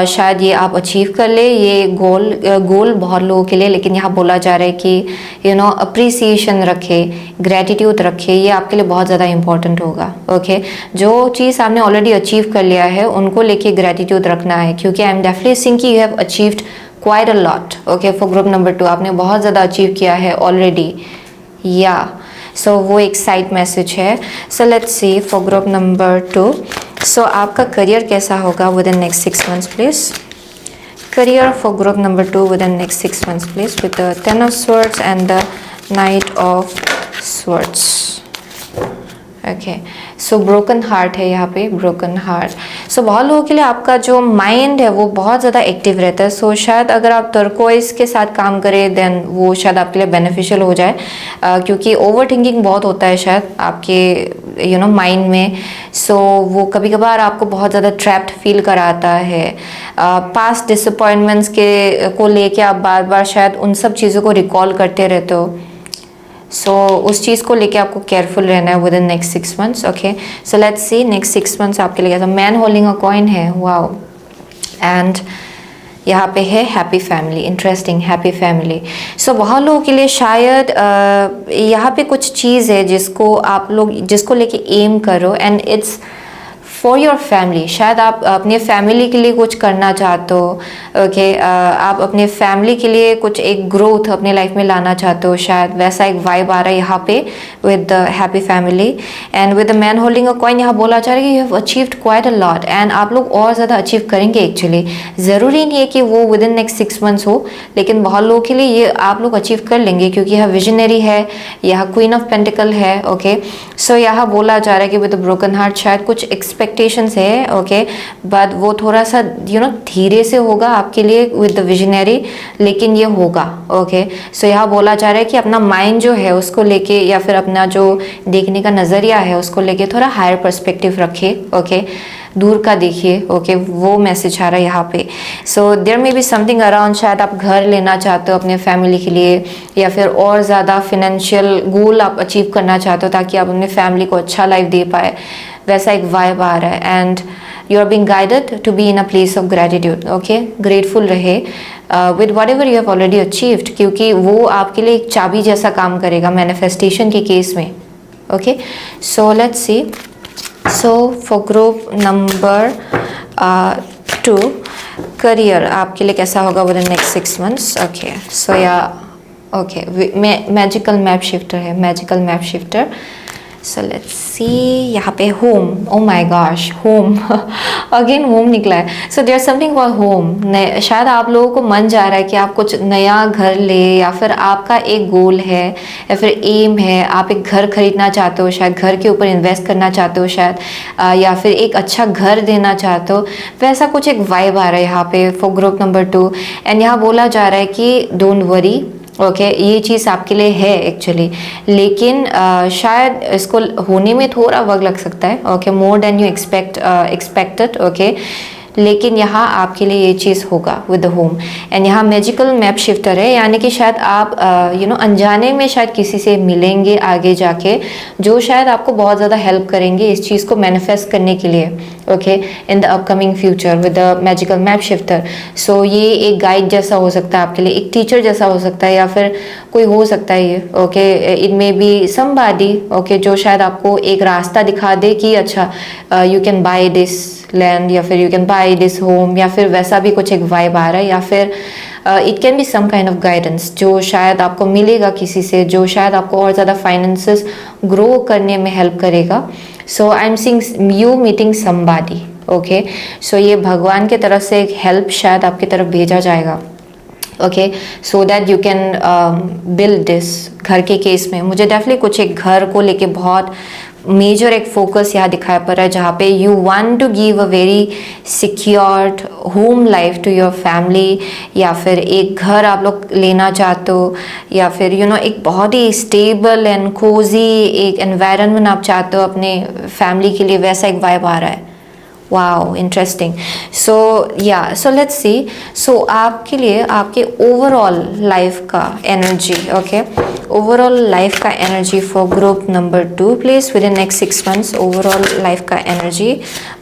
शायद ये आप अचीव कर ले ये गोल बहुत लोगों के लिए। लेकिन यहाँ बोला जा रहा है कि अप्रिसिएशन रखे, ग्रेटिट्यूड रखे, ये आपके लिए बहुत ज़्यादा इंपॉर्टेंट होगा, ओके। जो चीज़ आपने ऑलरेडी अचीव कर लिया है उनको लेके ग्रेटिट्यूड रखना है, क्योंकि आई एम डेफिनेटली सीइंग कि you have achieved quite a lot, okay, for group number 2 आपने बहुत ज़्यादा अचीव किया है ऑलरेडी, या सो वो एक साइड मैसेज है। So let's C for group number 2। सो आपका करियर कैसा होगा with in next 6 months please. Career for group number 2 with in next 6 months please, with the 10 of swords and the night of swords, okay. So broken heart है यहाँ पे, broken heart. सो बहुत लोगों के लिए आपका जो माइंड है वो बहुत ज़्यादा एक्टिव रहता है। सो शायद अगर आप टर्कोइज के साथ काम करें देन वो शायद आपके लिए बेनिफिशियल हो जाए, क्योंकि ओवर थिंकिंग बहुत होता है शायद आपके माइंड में। सो वो कभी कभार आपको बहुत ज़्यादा ट्रैप्ड फील कराता है। पास्ट डिसअपॉइंटमेंट्स को लेके आप बार बार शायद उन सब चीज़ों को रिकॉल करते रहते हो। सो उस चीज़ को लेके आपको केयरफुल रहना है with in next 6 months, okay. So let's see next 6 months आपके लिए कैसा। मैन होल्डिंग अ कॉइन है, वाओ, एंड यहाँ पे है happy family, interesting, happy family. So बहुत लोगों के लिए शायद यहाँ पे कुछ चीज़ है जिसको लेके एम करो, and it's for your family. शायद आप अपने फैमिली के लिए कुछ करना चाहते हो, ओके, आप अपने फैमिली के लिए कुछ एक ग्रोथ अपने लाइफ में लाना चाहते हो, शायद वैसा एक वाइब आ रहा है यहाँ पे with the happy family. And with the man holding a coin यहाँ बोला जा रहा है कि you have achieved quite a lot, and आप लोग और ज़्यादा अचीव करेंगे एक्चुअली। ज़रूरी नहीं है कि वो विद इन नेक्स्ट 6 मंथ्स हो, लेकिन बहुत लोगों के लिए ये आप लोग अचीव कर लेंगे, क्योंकि यह विजनरी है, यह क्वीन ऑफ पेंटिकल है, ओके। सो यहाँ बोला जा रहा है कि विद द ब्रोकन हार्ट शायद कुछ एक्सपेक्टेशंस है, ओके, बट वो थोड़ा सा धीरे से होगा आपके लिए विद द विजनरी, लेकिन ये होगा, ओके। सो यहाँ बोला जा रहा है कि अपना माइंड जो है उसको लेके, या फिर अपना जो देखने का नज़रिया है उसको लेके थोड़ा हायर पर्सपेक्टिव रखे, ओके, दूर का देखिए, ओके, वो मैसेज आ रहा है यहाँ पे। So there may be something around, शायद आप घर लेना चाहते हो अपने फैमिली के लिए, या फिर और ज़्यादा फिनेंशियल गोल आप अचीव करना चाहते हो ताकि आप अपने फैमिली को अच्छा लाइफ दे पाए, वैसा एक वाइब आ रहा है। And you are being guided to be in a place of gratitude, okay, grateful रहे with whatever you have already achieved, क्योंकि वो आपके लिए एक चाबी जैसा काम करेगा मैनिफेस्टेशन के केस में, okay. So let's see. So for group number 2, career आपके लिए कैसा होगा with in next 6 months, okay. So yeah okay, magical map shifter है, magical map shifter. So let's see यहाँ पे home, oh my gosh, home again home निकला है। So there something for home. शायद आप लोगों को मन जा रहा है कि आप कुछ नया घर ले, या फिर आपका एक गोल है या फिर एम है, आप एक घर खरीदना चाहते हो, शायद घर के ऊपर इन्वेस्ट करना चाहते हो शायद, या फिर एक अच्छा घर देना चाहते हो, वैसा कुछ एक वाइब आ रहा है यहाँ पे फॉर ग्रुप नंबर 2। एंड यहाँ बोला जा रहा है कि डोंट वरी, ओके, ये चीज़ आपके लिए है एक्चुअली, लेकिन शायद इसको होने में थोड़ा वक्त लग सकता है, okay, more than you expected, okay, लेकिन यहाँ आपके लिए ये चीज़ होगा विद द होम। एंड यहाँ मैजिकल मैप शिफ्टर है, यानी कि शायद आप अनजाने में शायद किसी से मिलेंगे आगे जाके, जो शायद आपको बहुत ज़्यादा हेल्प करेंगे इस चीज़ को मैनिफेस्ट करने के लिए, okay, in the upcoming future with the magical map shifter. So ये एक गाइड जैसा हो सकता है आपके लिए, एक टीचर जैसा हो सकता है, या फिर कोई हो सकता है ये, okay, it may B somebody, okay, जो शायद आपको एक रास्ता दिखा दे कि अच्छा you can by this land, या फिर you can by this home, या फिर वैसा भी कुछ एक वाइब आ रहा है, या फिर it can be some kind of guidance जो शायद आपको मिलेगा किसी से, जो शायद आपको और ज़्यादा फाइनेंसेस ग्रो करने में हेल्प करेगा। So I am seeing you meeting somebody, okay. So ये भगवान की तरफ से एक हेल्प शायद आपकी तरफ भेजा जाएगा, okay, so that you can build this. घर के केस में मुझे डेफिनेटली कुछ एक घर को लेके बहुत मेजर एक फोकस यहाँ दिखाई पड़ रहा है, जहाँ पे you want to give a very secured home life to your family, या फिर एक घर आप लोग लेना चाहते हो, या फिर एक बहुत ही स्टेबल एंड कोजी एक एनवायरनमेंट आप चाहते हो अपने फैमिली के लिए, वैसा एक वाइब आ रहा है। Wow, interesting. So let's see. So आपके लिए आपके ओवरऑल लाइफ का एनर्जी, ओके, ओवरऑल लाइफ का energy for group number 2 please with in next 6 months. Overall life का energy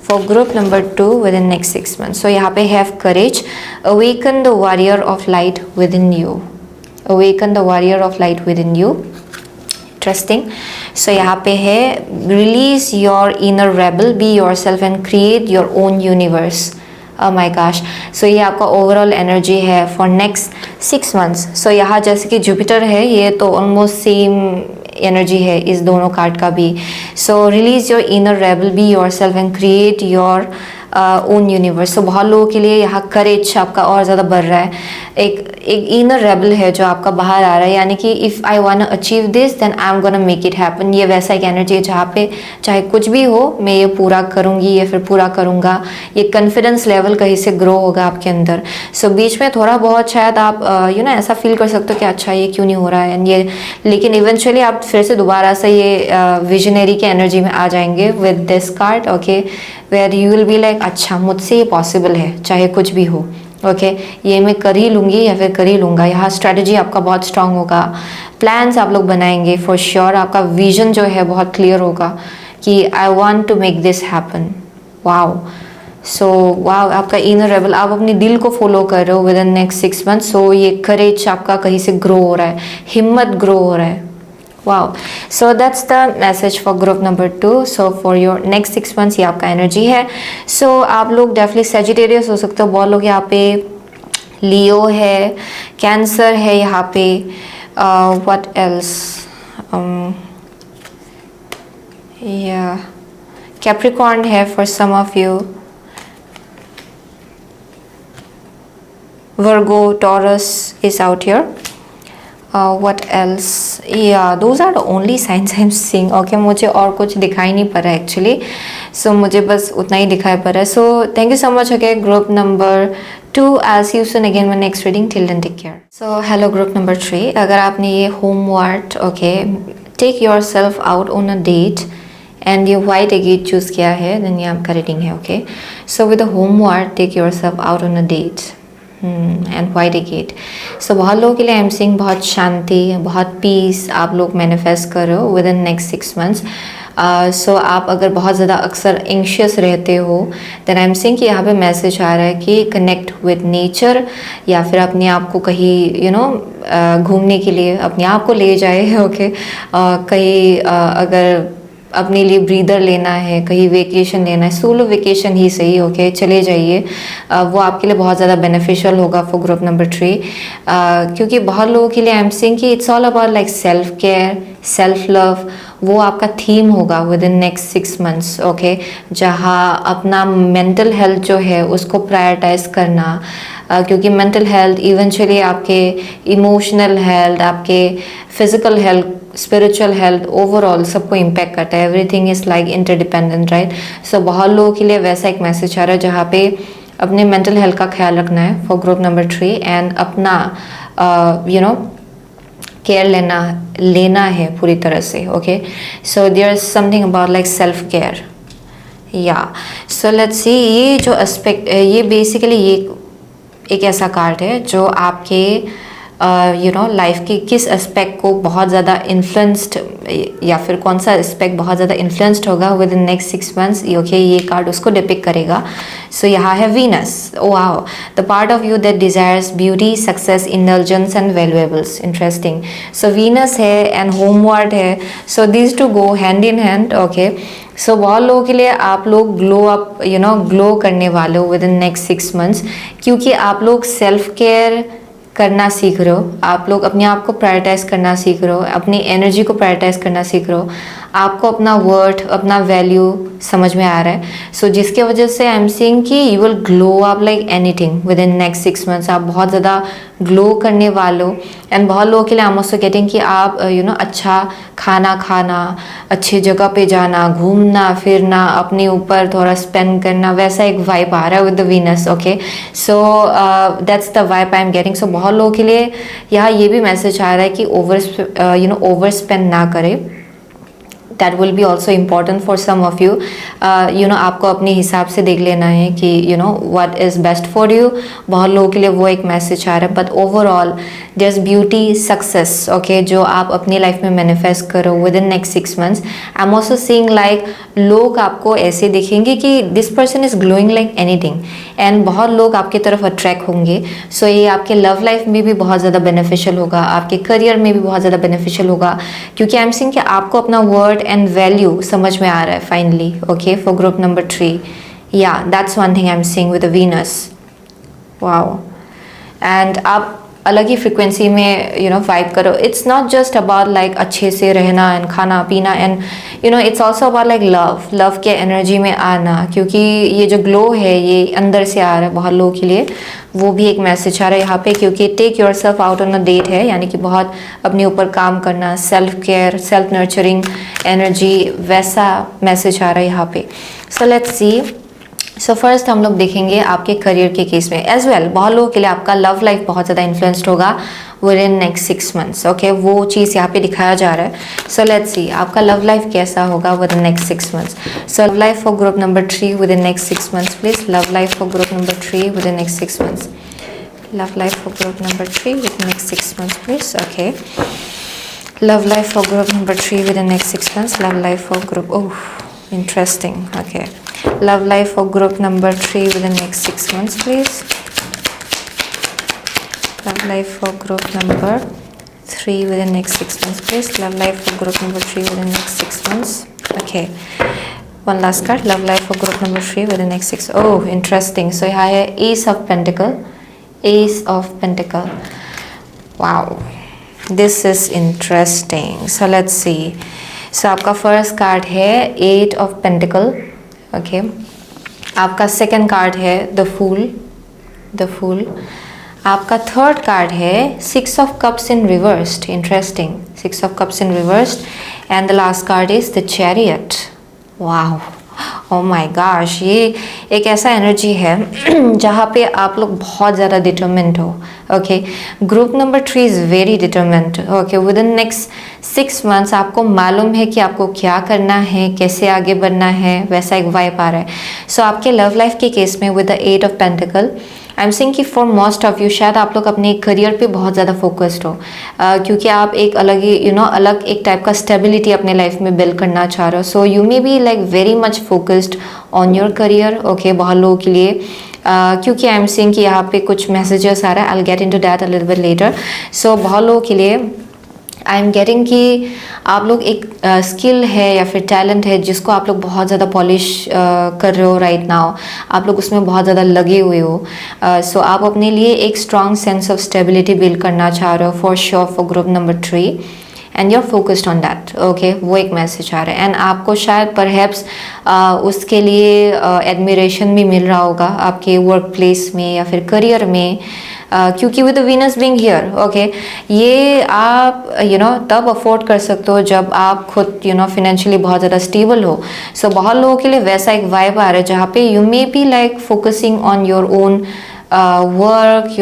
for group number 2 with in next 6 months. So यहाँ पे have courage, awaken the warrior of light within you, awaken the warrior of light within you. Interesting. So यहाँ पे है release your inner rebel, be yourself and create your own universe. My gosh. So ये आपका overall energy है for next 6 months. So यहाँ जैसे कि Jupiter है, ये तो ऑलमोस्ट सेम एनर्जी है इस दोनों कार्ड का भी। So release your inner rebel, be yourself and create your own universe. तो बहुत लोगों के लिए यहाँ करेज आपका और ज़्यादा बढ़ रहा है, एक इनर रेबल है जो आपका बाहर आ रहा है, यानी कि if I want achieve this then I am gonna make it happen. ये वैसा एक एनर्जी है जहाँ पे चाहे कुछ भी हो मैं ये पूरा करूँगी या फिर पूरा करूँगा। ये कॉन्फिडेंस लेवल कहीं से ग्रो होगा आपके अंदर। सो बीच में थोड़ा बहुत शायद आप ऐसा फील कर सकते हो कि अच्छा ये क्यों नहीं हो रहा है एंड ये, लेकिन इवेंचुअली आप फिर से दोबारा से ये विजनरी के एनर्जी में आ जाएंगे with this card, okay, where you will be like अच्छा मुझसे ये पॉसिबल है चाहे कुछ भी हो, ओके, ये मैं कर ही लूँगी या फिर कर ही लूँगा। यहाँ स्ट्रेटजी आपका बहुत स्ट्रांग होगा, प्लान्स आप लोग बनाएंगे फॉर श्योर। आपका विजन जो है बहुत क्लियर होगा कि I want to make this happen. Wow. So wow, आपका इनर रेबल, आप अपने दिल को फॉलो कर रहे हो with in next 6 months. So ये करेज आपका कहीं से ग्रो हो रहा है, हिम्मत ग्रो हो रहा है। Wow. So that's the message for group number 2। So for your next 6 months ये आपका एनर्जी है। सो आप लोग डेफिनेटली सेजिटेरियस हो सकते हो, बहुत लोग यहाँ पे लियो है, कैंसर है यहाँ पे, व्हाट एल्स, या कैप्रिकॉर्न है for some of you, Virgo, Taurus is out here. what else? Yeah, those are the only signs I'm seeing. Okay, मुझे और कुछ दिखाई नहीं पड़ रहा एक्चुअली, सो मुझे बस उतना ही दिखाई पड़ रहा है। सो thank you so much. Okay, group number 2, I'll see you soon again my next reading. Till then, take care. So hello group number 3, अगर आपने ये homework, okay, take yourself out on a date and ये white agate choose किया है, then ये आपका reading है। Okay, so with the homework take yourself out on a date and white agate. So बहुत लोगों के लिए आई एम सीइंग बहुत शांति, बहुत पीस आप लोग मैनिफेस्ट कर रहे हो विद इन नेक्स्ट 6 मंथ्स। सो आप अगर बहुत ज़्यादा अक्सर एंशियस रहते हो देन आई एम सीइंग कि यहाँ पे मैसेज आ रहा है कि कनेक्ट विद नेचर, या फिर अपने आप को कहीं घूमने के लिए अपने आप को ले जाए। ओके, कहीं अगर अपने लिए ब्रीदर लेना है, कहीं वेकेशन लेना है, सोलो वेकेशन ही सही, ओके, चले जाइए। वो आपके लिए बहुत ज़्यादा बेनिफिशियल होगा फॉर ग्रुप नंबर 3, क्योंकि बहुत लोगों के लिए आई एम सीइंग कि it's all about like self care, self love, वो आपका थीम होगा with in next 6 months. Okay, जहाँ अपना मेंटल हेल्थ जो है उसको प्रायोरिटाइज करना, क्योंकि मेंटल हेल्थ इवेंचुअली आपके इमोशनल हेल्थ, आपके physical health, spiritual health, overall सबको इम्पैक्ट करता है। Everything is like interdependent, right. So बहुत लोगों के लिए वैसा एक मैसेज आ रहा है जहाँ पे अपने मेंटल हेल्थ का ख्याल रखना है फॉर ग्रुप नंबर 3 एंड अपना केयर लेना है पूरी तरह से। Okay, so there is something about like self care, या सो लेट्स सी। ये जो एस्पेक्ट, ये बेसिकली ये एक ऐसा कार्ड है जो आपके लाइफ के किस एस्पेक्ट को बहुत ज़्यादा इन्फ्लुएंस्ड, या फिर कौन सा एस्पेक्ट बहुत ज़्यादा इन्फ्लुएंस्ड होगा with in next 6 months. Okay, ये कार्ड उसको डिपिक्ट करेगा। सो यहाँ है Venus. Wow, the part of you that desires beauty, success, indulgence and valuables. Interesting. So Venus है एंड होमवर्ड है, so these two go hand in hand. Okay, so बहुत लोगों के लिए आप लोग ग्लो अप, ग्लो करने वाले हो विद इन नेक्स्ट 6 मंथ्स, क्योंकि आप लोग सेल्फ केयर करना सीख रहे हो, आप लोग अपने आप को प्रायोरिटाइज करना सीख रहे हो, अपनी एनर्जी को प्रायोरिटाइज करना सीख रहे हो, आपको अपना वर्थ, अपना वैल्यू समझ में आ रहा है। सो जिसके वजह से आई एम सीइंग कि you will glow up like anything with in next 6 months. आप बहुत ज़्यादा ग्लो करने वालों। एंड बहुत लोगों के लिए आई एम ऑल्सो गेटिंग कि आप अच्छा खाना खाना, अच्छी जगह पे जाना, घूमना फिरना, अपने ऊपर थोड़ा स्पेंड करना, वैसा एक वाइब आ रहा है with the Venus. Okay, so that's the vibe I am getting. So बहुत लोगों के लिए यहाँ ये भी मैसेज आ रहा है कि ओवर स्पेंड ना करें। That will be also important for some of you. आपको अपने हिसाब से देख लेना है कि what is best for you. बहुत लोगों के लिए वो एक मैसेज आ रहा है। But overall there is beauty, success, okay, जो आप अपनी लाइफ में मैनिफेस्ट करो with in next 6 months. I am also seeing like लोग आपको ऐसे दिखेंगे कि this person is glowing like anything, and बहुत लोग आपकी तरफ अट्रैक्ट होंगे। सो ये आपके लव लाइफ में भी बहुत ज़्यादा बेनिफिशियल होगा, आपके करियर में भी बहुत ज़्यादा बेनिफिशियल होगा, क्योंकि आई एम सीइंग कि आपको अपना वर्ड एंड वैल्यू समझ में आ रहा है finally. Okay, for group number 3, या that's one thing I am seeing with the Venus. Wow, and आप अलग ही फ्रिक्वेंसी में वाइब करो। It's not just about like अच्छे से रहना एंड खाना पीना, and it's also about like love के एनर्जी में आना, क्योंकि ये जो ग्लो है ये अंदर से आ रहा है बहुत लोगों के लिए। वो भी एक मैसेज आ रहा है यहाँ पे, क्योंकि take yourself out on a date है, यानी कि बहुत अपने ऊपर काम करना, self care, self nurturing energy, वैसा मैसेज आ रहा है यहाँ पे। So let's see. So first हम लोग देखेंगे आपके करियर के केस में एज वेल। बहुत लोगों के लिए आपका लव लाइफ बहुत ज़्यादा इन्फ्लुएंस्ड होगा with in next 6 months. Okay, वो चीज़ यहाँ पे दिखाया जा रहा है। सो लेट्स सी आपका लव लाइफ कैसा होगा with in next 6 months. So love life for group number 3 with in next 6 months please. Love life for group number 3 with in next 6 months. Love life for group number 3 with in next 6 months please. Okay, love life for group number 3 within next 6 months. Love life for group, oh interesting. Okay, love life for group number 3 within next 6 months please. Love life for group number 3 within next 6 months please. Love life for group number 3 within next 6 months. Okay, one last card. Love life for group number 3 within next 6. Oh interesting. So यहाँ है Ace of Pentacle. Ace of Pentacle. Wow, this is interesting. So let's see. So आपका first card है 8 of Pentacle. Okay, आपका second card है the fool. आपका third card है 6 of Cups in reversed. Interesting. 6 of Cups in reversed. And the last card is the Chariot. Wow. Oh my gosh, ये एक ऐसा energy है जहाँ पे आप लोग बहुत ज़्यादा डिटरमिन्ड हो। Okay, group number 3 is very determined. Okay, with in next 6 months आपको मालूम है कि आपको क्या करना है, कैसे आगे बढ़ना है, वैसा एक वाइब आ रहा है। सो आपके लव लाइफ के केस में with the 8 of Pentacle I am saying कि फॉर मोस्ट ऑफ यू शायद आप लोग अपने करियर पे बहुत ज़्यादा फोकस्ड हो, क्योंकि आप एक अलग ही अलग एक टाइप का स्टेबिलिटी अपने लाइफ में बिल्ड करना चाह रहे हो। So you may be like very much focused on your career. Okay, बहुत लोगों के लिए क्योंकि आई एम सेइंग कि यहाँ पे कुछ मैसेजेस आ रहा है, I will get into that a little bit later. So बहुत लोगों के लिए आई एम गेटिंग कि आप लोग एक स्किल है या फिर टैलेंट है जिसको आप लोग बहुत ज़्यादा पॉलिश कर रहे हो राइट नाउ, आप लोग उसमें बहुत ज़्यादा लगे हुए हो। सो आप अपने लिए एक strong sense of stability build करना चाह रहे हो for sure for group number 3 and you are focused on that. Okay, वो एक मैसेज आ रहा है एंड आपको शायद परहैप्स उसके लिए एडमिरेशन भी मिल रहा होगा आपके वर्क प्लेस में या फिर करियर में, क्योंकि with the Venus being here. Okay, ये आप तब अफोर्ड कर सकते हो जब आप खुद फिनेंशियली बहुत ज़्यादा स्टेबल हो। सो बहुत लोगों के लिए वैसा एक वाइब आ रहा है जहाँ पे you may be like focusing on your own work,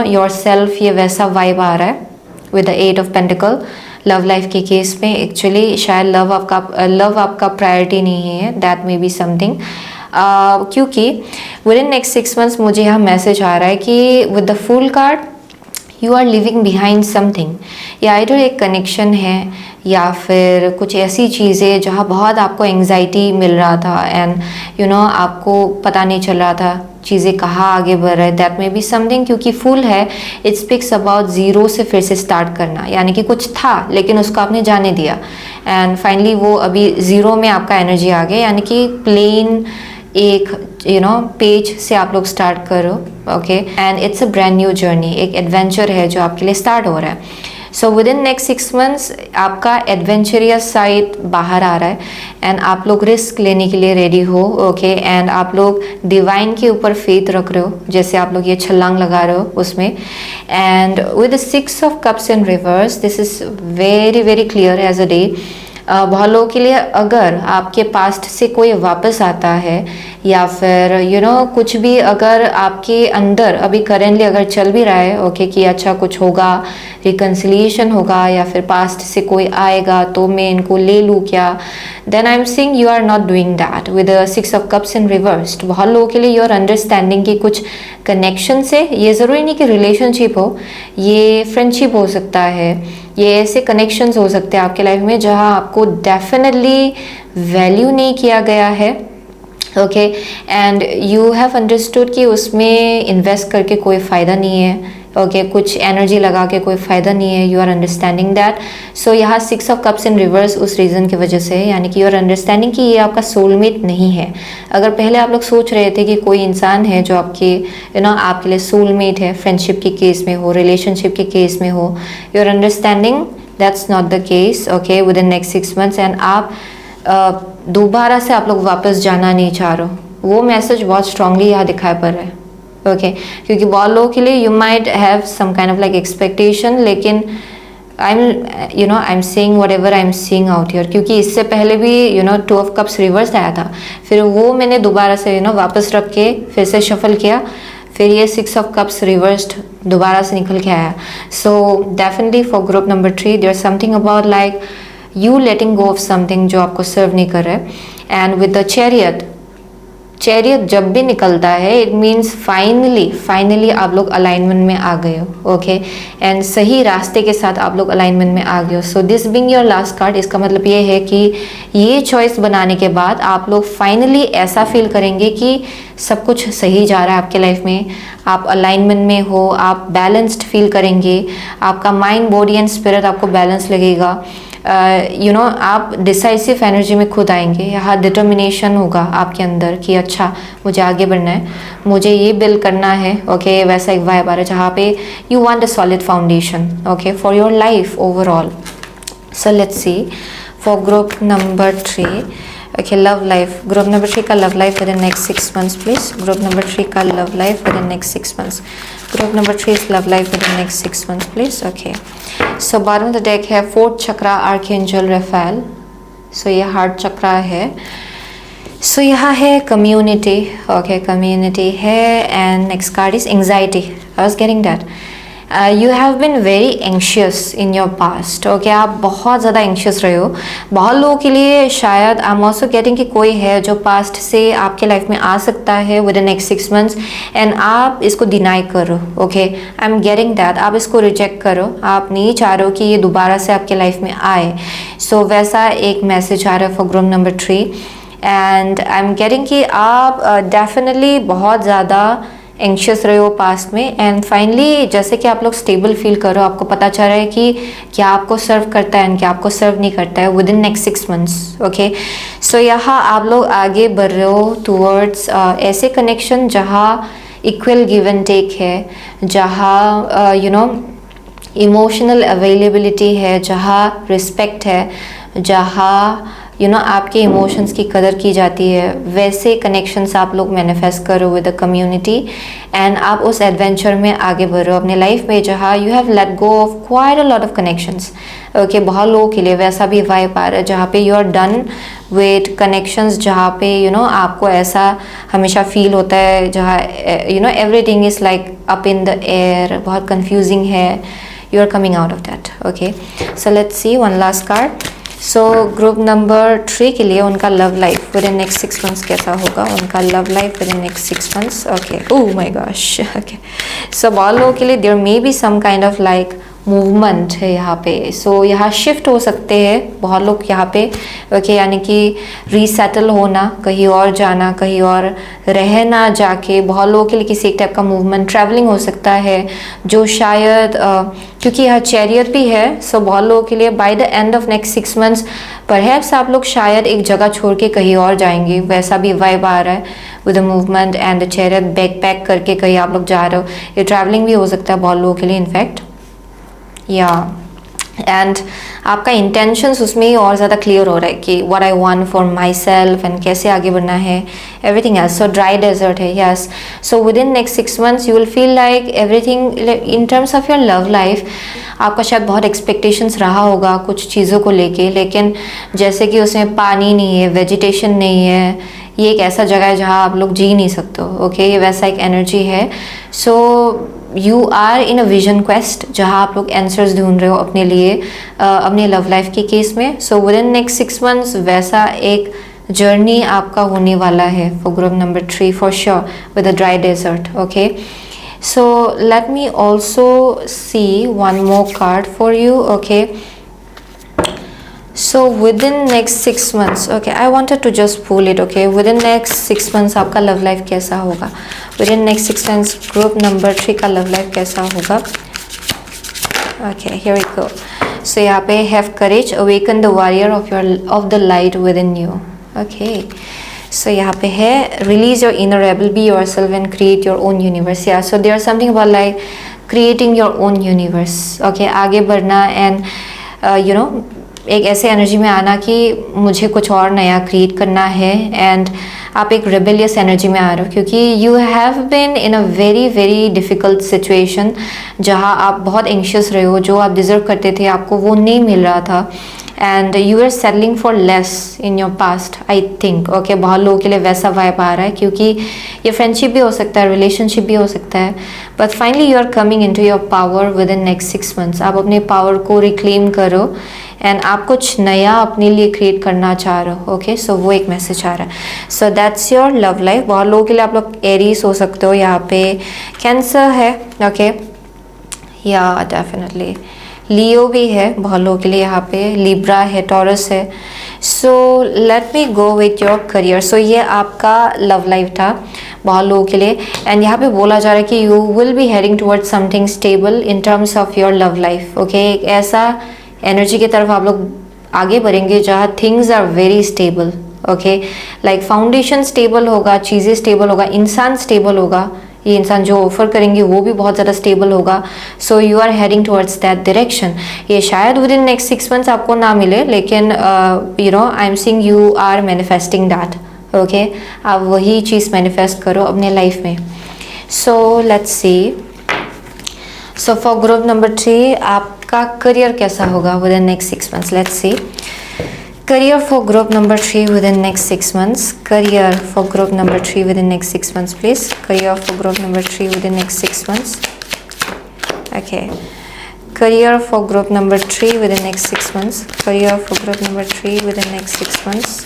yourself, ये वैसा वाइब आ रहा है with the 8 of Pentacle। Love life के केस में एक्चुअली शायद लव आपका प्रायोरिटी नहीं है, दैट मे बी समथिंग, क्योंकि विद इन नेक्स्ट 6 मंथ्स मुझे यहाँ मैसेज आ रहा है कि with the full card you are living behind something, या आइडर एक कनेक्शन है या फिर कुछ ऐसी चीज़ें जहाँ बहुत आपको एंग्जाइटी मिल रहा था एंड आपको पता नहीं चल रहा था चीज़ें कहाँ आगे बढ़ रहे, दैट मे बी समथिंग, क्योंकि फुल है इट स्पीक्स अबाउट ज़ीरो से फिर से स्टार्ट करना, यानी कि कुछ था लेकिन उसको आपने जाने दिया एंड फाइनली वो अभी ज़ीरो में आपका एनर्जी आ गया, यानी कि प्लेन एक पेज से आप लोग स्टार्ट करो। Okay, and it's a brand new journey, एक एडवेंचर है जो आपके लिए स्टार्ट हो रहा है। So with in next 6 months आपका एडवेंचरियस साइड बाहर आ रहा है एंड आप लोग रिस्क लेने के लिए रेडी हो, ओके एंड आप लोग डिवाइन के ऊपर फेथ रख रहे हो, जैसे आप लोग ये छलांग लगा रहे हो उसमें। And with 6 of cups in reverse, this is very very clear as a day. बहुत लोगों के लिए अगर आपके पास्ट से कोई वापस आता है या फिर कुछ भी अगर आपके अंदर अभी करेंटली अगर चल भी रहा है, ओके कि अच्छा कुछ होगा, रिकन्सिलिएशन होगा या फिर पास्ट से कोई आएगा तो मैं इनको ले लूँ क्या, then I am saying you are not doing that with 6 of cups in reversed. बहुत लोगों के लिए योर अंडरस्टैंडिंग की कुछ कनेक्शन से, ये ज़रूरी नहीं कि रिलेशनशिप हो, ये फ्रेंडशिप हो सकता है, ये ऐसे कनेक्शंस हो सकते हैं आपके लाइफ में जहां आपको डेफिनेटली वैल्यू नहीं किया गया है, okay and you have understood कि उसमें इन्वेस्ट करके कोई फ़ायदा नहीं है, ओके कुछ एनर्जी लगा के कोई फ़ायदा नहीं है, you are understanding that. So यहाँ 6 ऑफ कप्स इन रिवर्स उस रीज़न की वजह से, यानी कि यू आर अंडरस्टैंडिंग कि ये आपका सोलमेट नहीं है। अगर पहले आप लोग सोच रहे थे कि कोई इंसान है जो आपके आपके लिए सोलमेट है, फ्रेंडशिप के केस में हो, रिलेशनशिप के केस में हो, you are understanding that's not the case, okay with in next 6 months. And आप दोबारा से आप लोग वापस जाना नहीं चाह रहे हो, वो मैसेज बहुत स्ट्रांगली यहाँ दिखाई पड़ रहा है, ओके क्योंकि बहुत लोगों के लिए you might have some kind of like expectation, लेकिन I am saying whatever I am seeing out here, क्योंकि इससे पहले भी 2 ऑफ कप्स रिवर्स आया था, फिर वो मैंने दोबारा से वापस रख के फिर से शफल किया, फिर ये 6 ऑफ कप्स रिवर्स्ड दोबारा से निकल के आया। So definitely for group number 3 there something about like you letting go of something जो आपको सर्व नहीं कर रहा है। एंड विद द चैरियट जब भी निकलता है इट मीन्स फाइनली आप लोग अलाइनमेंट में आ गए हो, ओके एंड सही रास्ते के साथ आप लोग अलाइनमेंट में आ गए हो। So this being your last card, इसका मतलब ये है कि ये चॉइस बनाने के बाद आप लोग फाइनली ऐसा फील करेंगे कि सब कुछ सही जा रहा है आपके लाइफ में, आप अलाइनमेंट में हो, आप बैलेंस्ड फील करेंगे, आपका माइंड बॉडी एंड स्पिरिट आपको बैलेंस लगेगा, आप डिसाइसिव एनर्जी में खुद आएंगे। यहाँ डिटर्मिनेशन होगा आपके अंदर कि अच्छा मुझे आगे बढ़ना है, मुझे ये बिल्ड करना है, ओके वैसा एक वाइब आ रहा है जहाँ पे you want a solid foundation, okay for your life overall. So let's C for group number 3, okay love life, group number 3 का love life within next 6 months please, group number 3 का love life within next 6 months, group number 3 is love life within next 6 months please, okay so bottom of the deck है 4th chakra archangel Raphael, so ये heart chakra है, so यहाँ है community, okay community है and next card is anxiety, I was getting that, you have been very anxious in your past, okay आप बहुत ज़्यादा anxious रहे हो। बहुत लोगों के लिए शायद आई एम ऑल्सो गेटिंग कि कोई है जो पास्ट से आपके लाइफ में आ सकता है with in next 6 months and आप इसको डिनाई करो, okay I am getting that, आप इसको रिजेक्ट करो, आप नहीं चाह रहे हो कि ये दोबारा से आपके लाइफ में आए। सो वैसा एक मैसेज आ रहा है for group number 3 and I am getting कि आप डेफिनेटली बहुत ज़्यादा एंशियस रहे हो पास्ट में एंड फाइनली जैसे कि आप लोग स्टेबल फील करो, आपको पता चल रहा है कि क्या आपको सर्व करता है एंड क्या आपको सर्व नहीं करता है with in next 6 months, okay so यहाँ आप लोग आगे बढ़ रहे हो टूवर्ड्स ऐसे कनेक्शन जहाँ इक्वल गिव एंड टेक है, जहाँ इमोशनल अवेलेबिलिटी है, जहाँ रिस्पेक्ट है, जहाँ आपके इमोशंस की कदर की जाती है, वैसे कनेक्शंस आप लोग मैनिफेस्ट करो विद द कम्युनिटी एंड आप उस एडवेंचर में आगे बढ़ो अपने लाइफ में जहाँ you have let go of quite a lot of connections, okay बहुत लोगों के लिए वैसा भी वाइब आ रहा है जहाँ पे you are done with connections, जहाँ पे आपको ऐसा हमेशा फील होता है जहाँ everything is like up in the air, बहुत कंफ्यूजिंग है, you are coming out of that, okay so let's see one last card. So group number 3 के लिए उनका love life with in next 6 months कैसा होगा, उनका love life with in next 6 months, okay oh my gosh, okay so बहुत लोगों के लिए there may be some kind of like movement है यहाँ पे, सो यहाँ शिफ्ट हो सकते हैं बहुत लोग यहाँ पे, ओके यानी कि रीसेटल होना, कहीं और जाना, कहीं और रहना जाके, बहुत लोगों के लिए किसी एक टाइप का मूवमेंट, ट्रैवलिंग हो सकता है जो शायद क्योंकि यहाँ चैरियट भी है, सो बहुत लोगों के लिए bye the end of next 6 months perhaps आप लोग शायद एक जगह छोड़ के कहीं और जाएंगे, वैसा भी वाइब आ रहा है with the movement and the chariot, bag pack करके कहीं आप लोग जा रहे हो, ये ट्रैवलिंग भी हो सकता है बहुत लोगों के लिए इनफैक्ट या एंड आपका इंटेंशंस उसमें ही और ज़्यादा क्लियर हो रहा है कि what I want for myself and कैसे आगे बढ़ना है, everything else. So dry desert है, yes. So with in next 6 months you will feel like everything in terms of your love life. आपका शायद बहुत एक्सपेक्टेशंस रहा होगा कुछ चीज़ों को लेके, लेकिन जैसे कि उसमें पानी नहीं है, वेजिटेशन नहीं है, ये एक ऐसा जगह है जहाँ आप लोग जी नहीं सकते हो. ओके, ये वैसा एक एनर्जी है. So you are in a vision quest जहाँ आप लोग आंसर्स ढूंढ रहे हो अपने लिए, अपने लव लाइफ के केस में. So with in next 6 months वैसा एक जर्नी आपका होने वाला है for group number 3 for sure with a dry desert. Okay, so let me also see one more card for you. Okay, so within next 6 months, okay, I wanted to just pull it. Okay, within next 6 months आपका love life कैसा होगा? within next 6 months group number 3 का love life कैसा होगा? Okay, here we go. So यहाँ पे have courage, awaken the warrior of the light within you. Okay, so यहाँ पे है release your inner rebel, be yourself and create your own universe. Yeah, so there's something about like creating your own universe. Okay, आगे बढ़ना and you know एक ऐसे energy में आना कि मुझे कुछ और नया क्रिएट करना है. एंड आप एक रेबेलियस एनर्जी में आ रहे हो क्योंकि you have been in a very very difficult situation जहाँ आप बहुत एंशियस रहे हो. जो आप डिज़र्व करते थे आपको वो नहीं मिल रहा था and you are settling for less in your past, I think. Okay, बहुत लोगों के लिए वैसा वाइब आ रहा है क्योंकि ये फ्रेंडशिप भी हो सकता है, रिलेशनशिप भी हो सकता है. But finally you are coming into your power with in next 6 months. आप अपने पावर को रिक्लेम करो एंड आप कुछ नया अपने लिए क्रिएट करना चाह रहे हो. ओके, सो वो एक मैसेज आ रहा है. So that's your love life. बहुत लोगों के लिए आप लोग एरीज हो सकते हो, यहाँ पे कैंसर है. ओके, या डेफिनेटली लियो भी है बहुत लोगों के लिए, यहाँ पे लिब्रा है, टॉरस है. So let me go with your career. So ये आपका लव लाइफ था बहुत लोगों के लिए एंड यहाँ पे बोला जा रहा है कि you will B heading towards something stable in terms of your love life. Okay, एक ऐसा एनर्जी की तरफ आप लोग आगे बढ़ेंगे जहाँ things are very stable. Okay, like foundation stable होगा, चीज़ें स्टेबल होगा, इंसान स्टेबल होगा. ये इंसान जो ऑफर करेंगे वो भी बहुत ज़्यादा स्टेबल होगा. So you are heading towards that direction. ये शायद विद इन नेक्स्ट 6 months आपको ना मिले, लेकिन you know I am seeing you are manifesting that. Okay, आप वही चीज़ मैनिफेस्ट करो अपने लाइफ में. So let's see. So for group number 3 आपका करियर कैसा होगा with in next 6 months? Let's see. Career for group number 3 within next 6 months. Career for group number 3 within next 6 months, please. Career for group number 3 within next 6 months. Okay. Career for group number 3 within next 6 months. Career for group number 3 within next 6 months.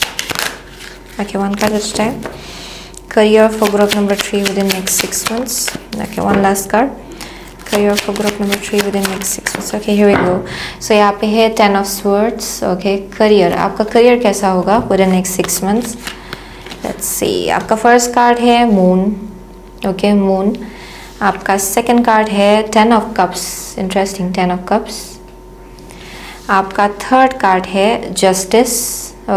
Okay, one card at a time. Career for group number 3 within next 6 months. Okay, one last card. Career for group number 3 within next 6 months. Okay, here we go. So यहाँ पे है 10 of Swords. Okay, career. आपका career कैसा होगा within next 6 months? Let's see. आपका first card है Moon. Okay, Moon. आपका second card है 10 of Cups. Interesting, 10 of Cups. आपका third card है Justice.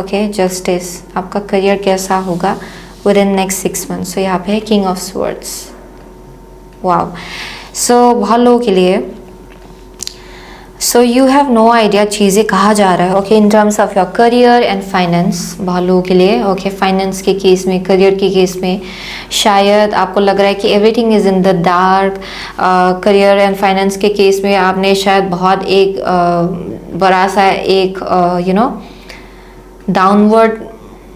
Okay, Justice. आपका career कैसा होगा within next 6 months? So यहाँ पे है King of Swords. Wow. सो बहुत लोगों के लिए so you have no idea चीज़ें कहा जा रहा है. Okay, in terms of your career and finance बहुत लोगों के लिए. ओके, फाइनेंस के केस में, करियर के केस में शायद आपको लग रहा है कि everything is in the dark. Career and finance के केस में आपने शायद बहुत एक बड़ा सा एक यू नो डाउनवर्ड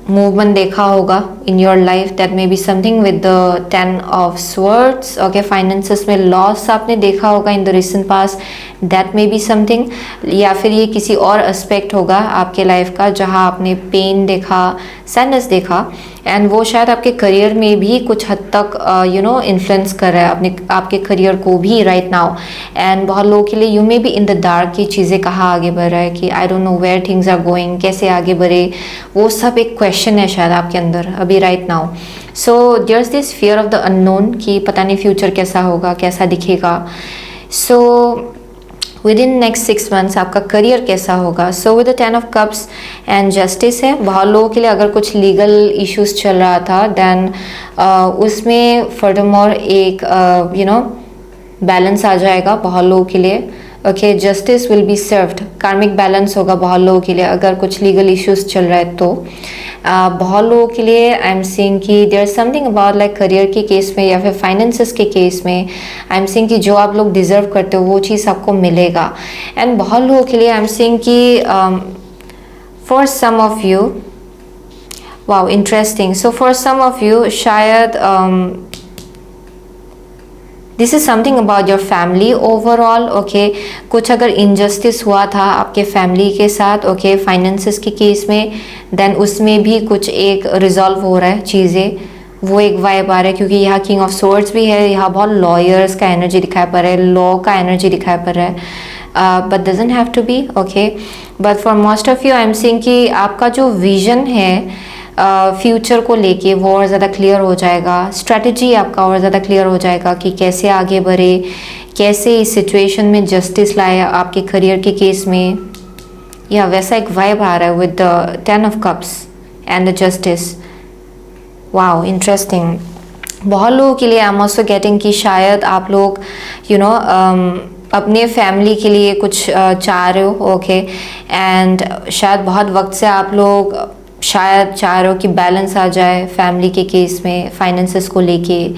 मूवमेंट देखा होगा in your life. That may be something with the 10 of Swords. Okay, finances में लॉस आपने देखा होगा in the recent past. That may be something, या फिर ये किसी और एस्पेक्ट होगा आपके लाइफ का जहाँ आपने पेन देखा, सैडनेस देखा एंड वो शायद आपके करियर में भी कुछ हद तक यू नो इन्फ्लुएंस कर रहा है अपने आपके करियर को भी राइट नाउ. एंड बहुत लोगों के लिए you may be in the dark की चीज़ें कहाँ आगे बढ़ रहा है कि I don't know where things are going, कैसे आगे बढ़े, वो सब एक क्वेश्चन है शायद आपके अंदर अभी right now. So there is this fear of the unknown कि पता नहीं फ्यूचर कैसा होगा, कैसा दिखेगा. So with in next 6 months आपका करियर कैसा होगा? So with the 10 of Cups and justice है. बहुत लोगों के लिए अगर कुछ लीगल इश्यूज चल रहा था देन उसमें फर्दरमोर एक यू नो बैलेंस आ जाएगा बहुत लोगों के लिए. Okay, justice will be served, कार्मिक बैलेंस होगा बहुत लोगों के लिए अगर कुछ लीगल इश्यूज चल रहा है तो। बहुत लोगों के लिए आई एम सीइंग कि there is something about like career के केस में या फिर फाइनेंसेस के केस में आई एम सीइंग कि जो आप लोग डिजर्व करते हो वो चीज़ आपको मिलेगा। एंड बहुत लोगों के लिए आई एम सीइंग कि for some of you, wow interesting, so for some of you शायद this is something about your family overall. Okay, कुछ अगर इनजस्टिस हुआ था आपके फैमिली के साथ ओके फाइनेंसेस के केस में, देन उसमें भी कुछ एक रिजॉल्व हो रहा है चीज़ें, वो एक वाइब आ रहा है क्योंकि यहाँ किंग ऑफ सोर्ड्स भी है, यहाँ बहुत लॉयर्स का एनर्जी दिखाई पड़ रहा है, लॉ का एनर्जी दिखाई पड़ रहा है, but doesn't have to be okay. But for most of you I am seeing कि आपका जो विजन है फ्यूचर को लेके वो और ज़्यादा क्लियर हो जाएगा, स्ट्रैटेजी आपका और ज़्यादा क्लियर हो जाएगा कि कैसे आगे बढ़े, कैसे इस सिचुएशन में जस्टिस लाए आपके करियर के केस में, या वैसा एक वाइब आ रहा है with the 10 of cups and the justice. Wow interesting. बहुत लोगों के लिए आई एम ऑल्सो गेटिंग कि शायद आप लोग यू नो अपने फैमिली के लिए कुछ चाह रहे हो ओके, एंड शायद बहुत वक्त से आप लोग शायद चाह रहे हो कि बैलेंस आ जाए फैमिली के केस में फाइनेंसेस को लेके,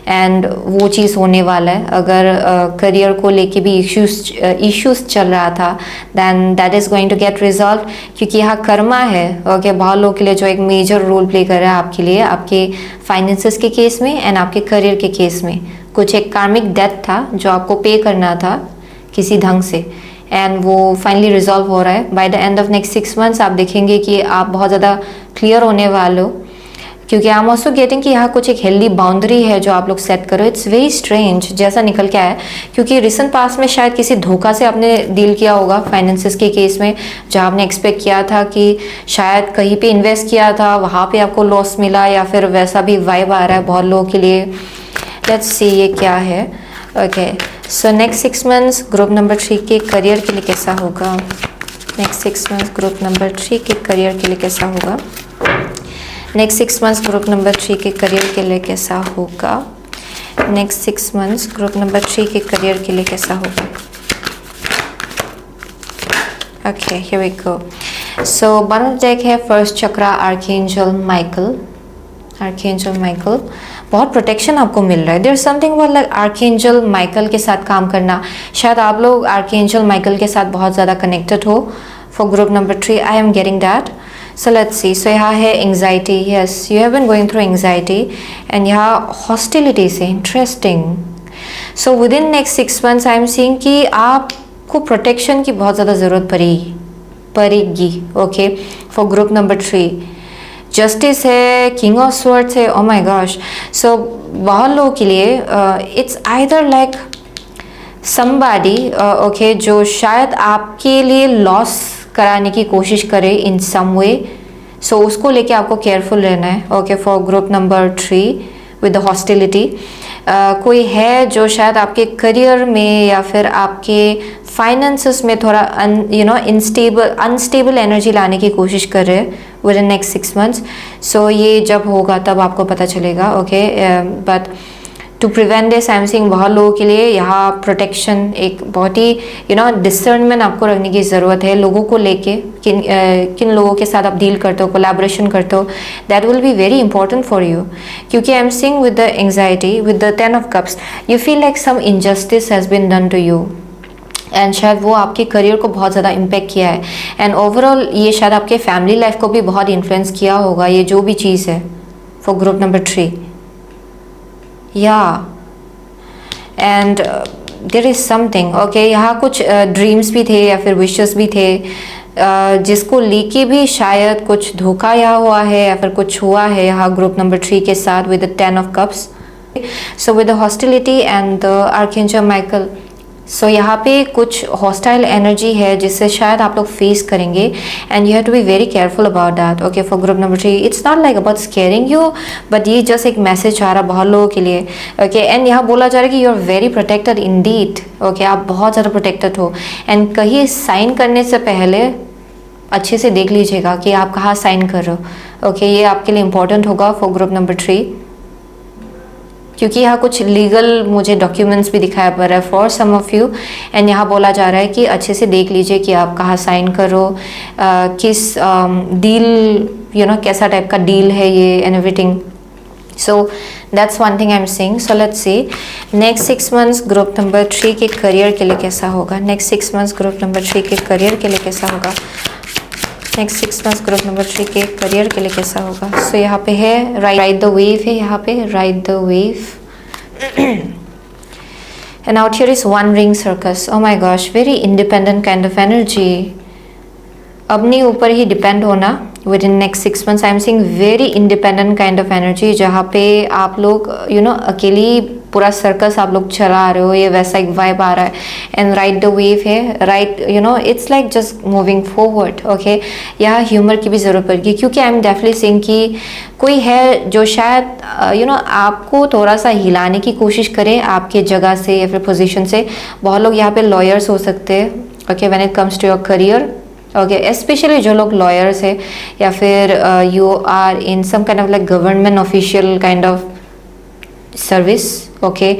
एंड वो चीज़ होने वाला है। अगर करियर को लेके भी इश्यूज चल रहा था then that is going to get resolve, क्योंकि यहाँ कर्मा है ओके बहुत लोगों के लिए जो एक मेजर रोल प्ले कर रहा है आपके लिए, आपके फाइनेंसेस के केस में एंड आपके करियर के केस में। कुछ एक कार्मिक डेट था जो आपको पे करना था किसी ढंग से, एंड वो फाइनली रिजॉल्व हो रहा है। Bye the end of next 6 months आप देखेंगे कि आप बहुत ज़्यादा क्लियर होने वाले हो, क्योंकि आई एम ऑल्सो गेटिंग कि यहाँ कुछ एक हेल्दी बाउंड्री है जो आप लोग सेट करो। इट्स वेरी स्ट्रेंज जैसा निकल के आया, क्योंकि रिसेंट पास्ट में शायद किसी धोखा से आपने डील किया होगा फाइनेंसेस के केस में, जहाँ आपने एक्सपेक्ट किया था कि शायद कहीं पे इन्वेस्ट किया था वहाँ पे आपको लॉस मिला, या फिर वैसा भी वाइब आ रहा है बहुत लोगों के लिए। लेट्स सी ये क्या है। Okay, so next 6 months group number 3 के करियर के लिए कैसा होगा? नेक्स्ट 6 मंथ्स ग्रुप नंबर 3 के करियर के लिए कैसा होगा? नेक्स्ट 6 मंथ्स ग्रुप नंबर 3 के करियर के लिए कैसा होगा? नेक्स्ट 6 मंथ्स ग्रुप नंबर 3 के करियर के लिए कैसा होगा? Okay, here we go. So bottom deck है first chakra Archangel Michael. Archangel Michael, बहुत प्रोटेक्शन आपको मिल रहा है। There is something about like Archangel Michael के साथ काम करना। शायद आप लोग आर्कएंजल माइकल के साथ बहुत ज़्यादा कनेक्टेड हो। For group number 3 I am getting that. So let's see. So यहाँ है anxiety, yes you have been going through anxiety, and यहाँ हॉस्टिलिटी से interesting. So with in next 6 months I am seeing कि आपको protection की बहुत ज़्यादा ज़रूरत पड़ेगी okay. For group number 3 justice है, किंग ऑफ स्वॉर्ड्स है, ओ माय गॉश। सो बहुत लोगों के लिए it's either like somebody okay जो शायद आपके लिए लॉस कराने की कोशिश करे इन सम वे, सो उसको लेके आपको केयरफुल रहना है okay. For group number 3 with the hostility, कोई है जो शायद आपके करियर में या फिर आपके फाइनेंसेस में थोड़ा अनस्टेबल एनर्जी लाने की कोशिश कर रहे हैं with in next 6 months. So ये जब होगा तब आपको पता चलेगा okay. But to prevent this I am seeing बहुत लोगों के लिए यहाँ प्रोटेक्शन, एक बहुत ही डिसर्नमेंट आपको रखने की ज़रूरत है लोगों को लेके, किन लोगों के साथ आप डील करते हो, कोलैबोरेशन करते हो, that will be very important for you. क्योंकि I am seeing with the anxiety with the 10 of cups, you feel like some injustice has been done to you, and शायद वो आपके करियर को बहुत ज़्यादा इम्पेक्ट किया है, एंड ओवरऑल ये शायद आपके फैमिली लाइफ को भी बहुत इन्फ्लुएंस किया होगा ये जो भी चीज़ है। फॉर ग्रुप नंबर 3 या and there is something okay. यहाँ कुछ ड्रीम्स भी थे या फिर विशेस भी थे जिसको लेके भी शायद कुछ धोखा यहाँ हुआ है या फिर कुछ हुआ है यहाँ ग्रुप नंबर 3 के साथ with the 10 of cups. So with the hostility and the archangel Michael, so यहाँ पे कुछ हॉस्टाइल एनर्जी है जिससे शायद आप लोग फेस करेंगे, and you have to be very careful about that okay. For group number 3 it's not like about scaring you, but ये जस्ट एक मैसेज आ रहा है बहुत लोगों के लिए ओके। एंड यहाँ बोला जा रहा है कि you are very protected indeed okay, आप बहुत ज़्यादा प्रोटेक्टेड हो, एंड कहीं साइन करने से पहले अच्छे से देख लीजिएगा कि आप कहाँ साइन कर रहे हो ओके। ये आपके लिए इंपॉर्टेंट होगा फॉर ग्रुप नंबर 3, क्योंकि यहाँ कुछ लीगल मुझे डॉक्यूमेंट्स भी दिखाया पड़ रहा है for some of you. And यहाँ बोला जा रहा है कि अच्छे से देख लीजिए कि आप कहाँ साइन करो, किस डील कैसा टाइप का डील है ये and everything. So that's one thing I'm seeing. So let's see next 6 months group number 3 के करियर के लिए कैसा होगा। नेक्स्ट 6 months ग्रुप नंबर 3 के करियर के लिए कैसा होगा। नेक्स्ट 6 months ग्रुप नंबर 3 के करियर के लिए कैसा होगा। सो यहाँ पे है राइड द वेव है, यहाँ पे ride the wave and out here is one ring circus. O my gosh, very independent kind of energy. अपने ऊपर ही डिपेंड होना with in next 6 months। I am seeing very independent kind of energy, जहाँ पे आप लोग अकेली पूरा circus आप लोग चला रहे हो, ये वैसा एक वाइब आ रहा है। एंड राइट द वेव है, right it's like just moving forward. Okay, यहाँ ह्यूमर की भी ज़रूरत पड़ेगी क्योंकि आई एम डेफिनेटली सीइंग कि कोई है जो शायद आपको थोड़ा सा हिलाने की कोशिश करे आपके जगह से या फिर पोजीशन से। बहुत लोग यहाँ पे लॉयर्स हो सकते हैं, okay, when it comes to your career. Okay, specially जो लोग लॉयर्स है या फिर you are in some kind of like government official kind of service. Okay,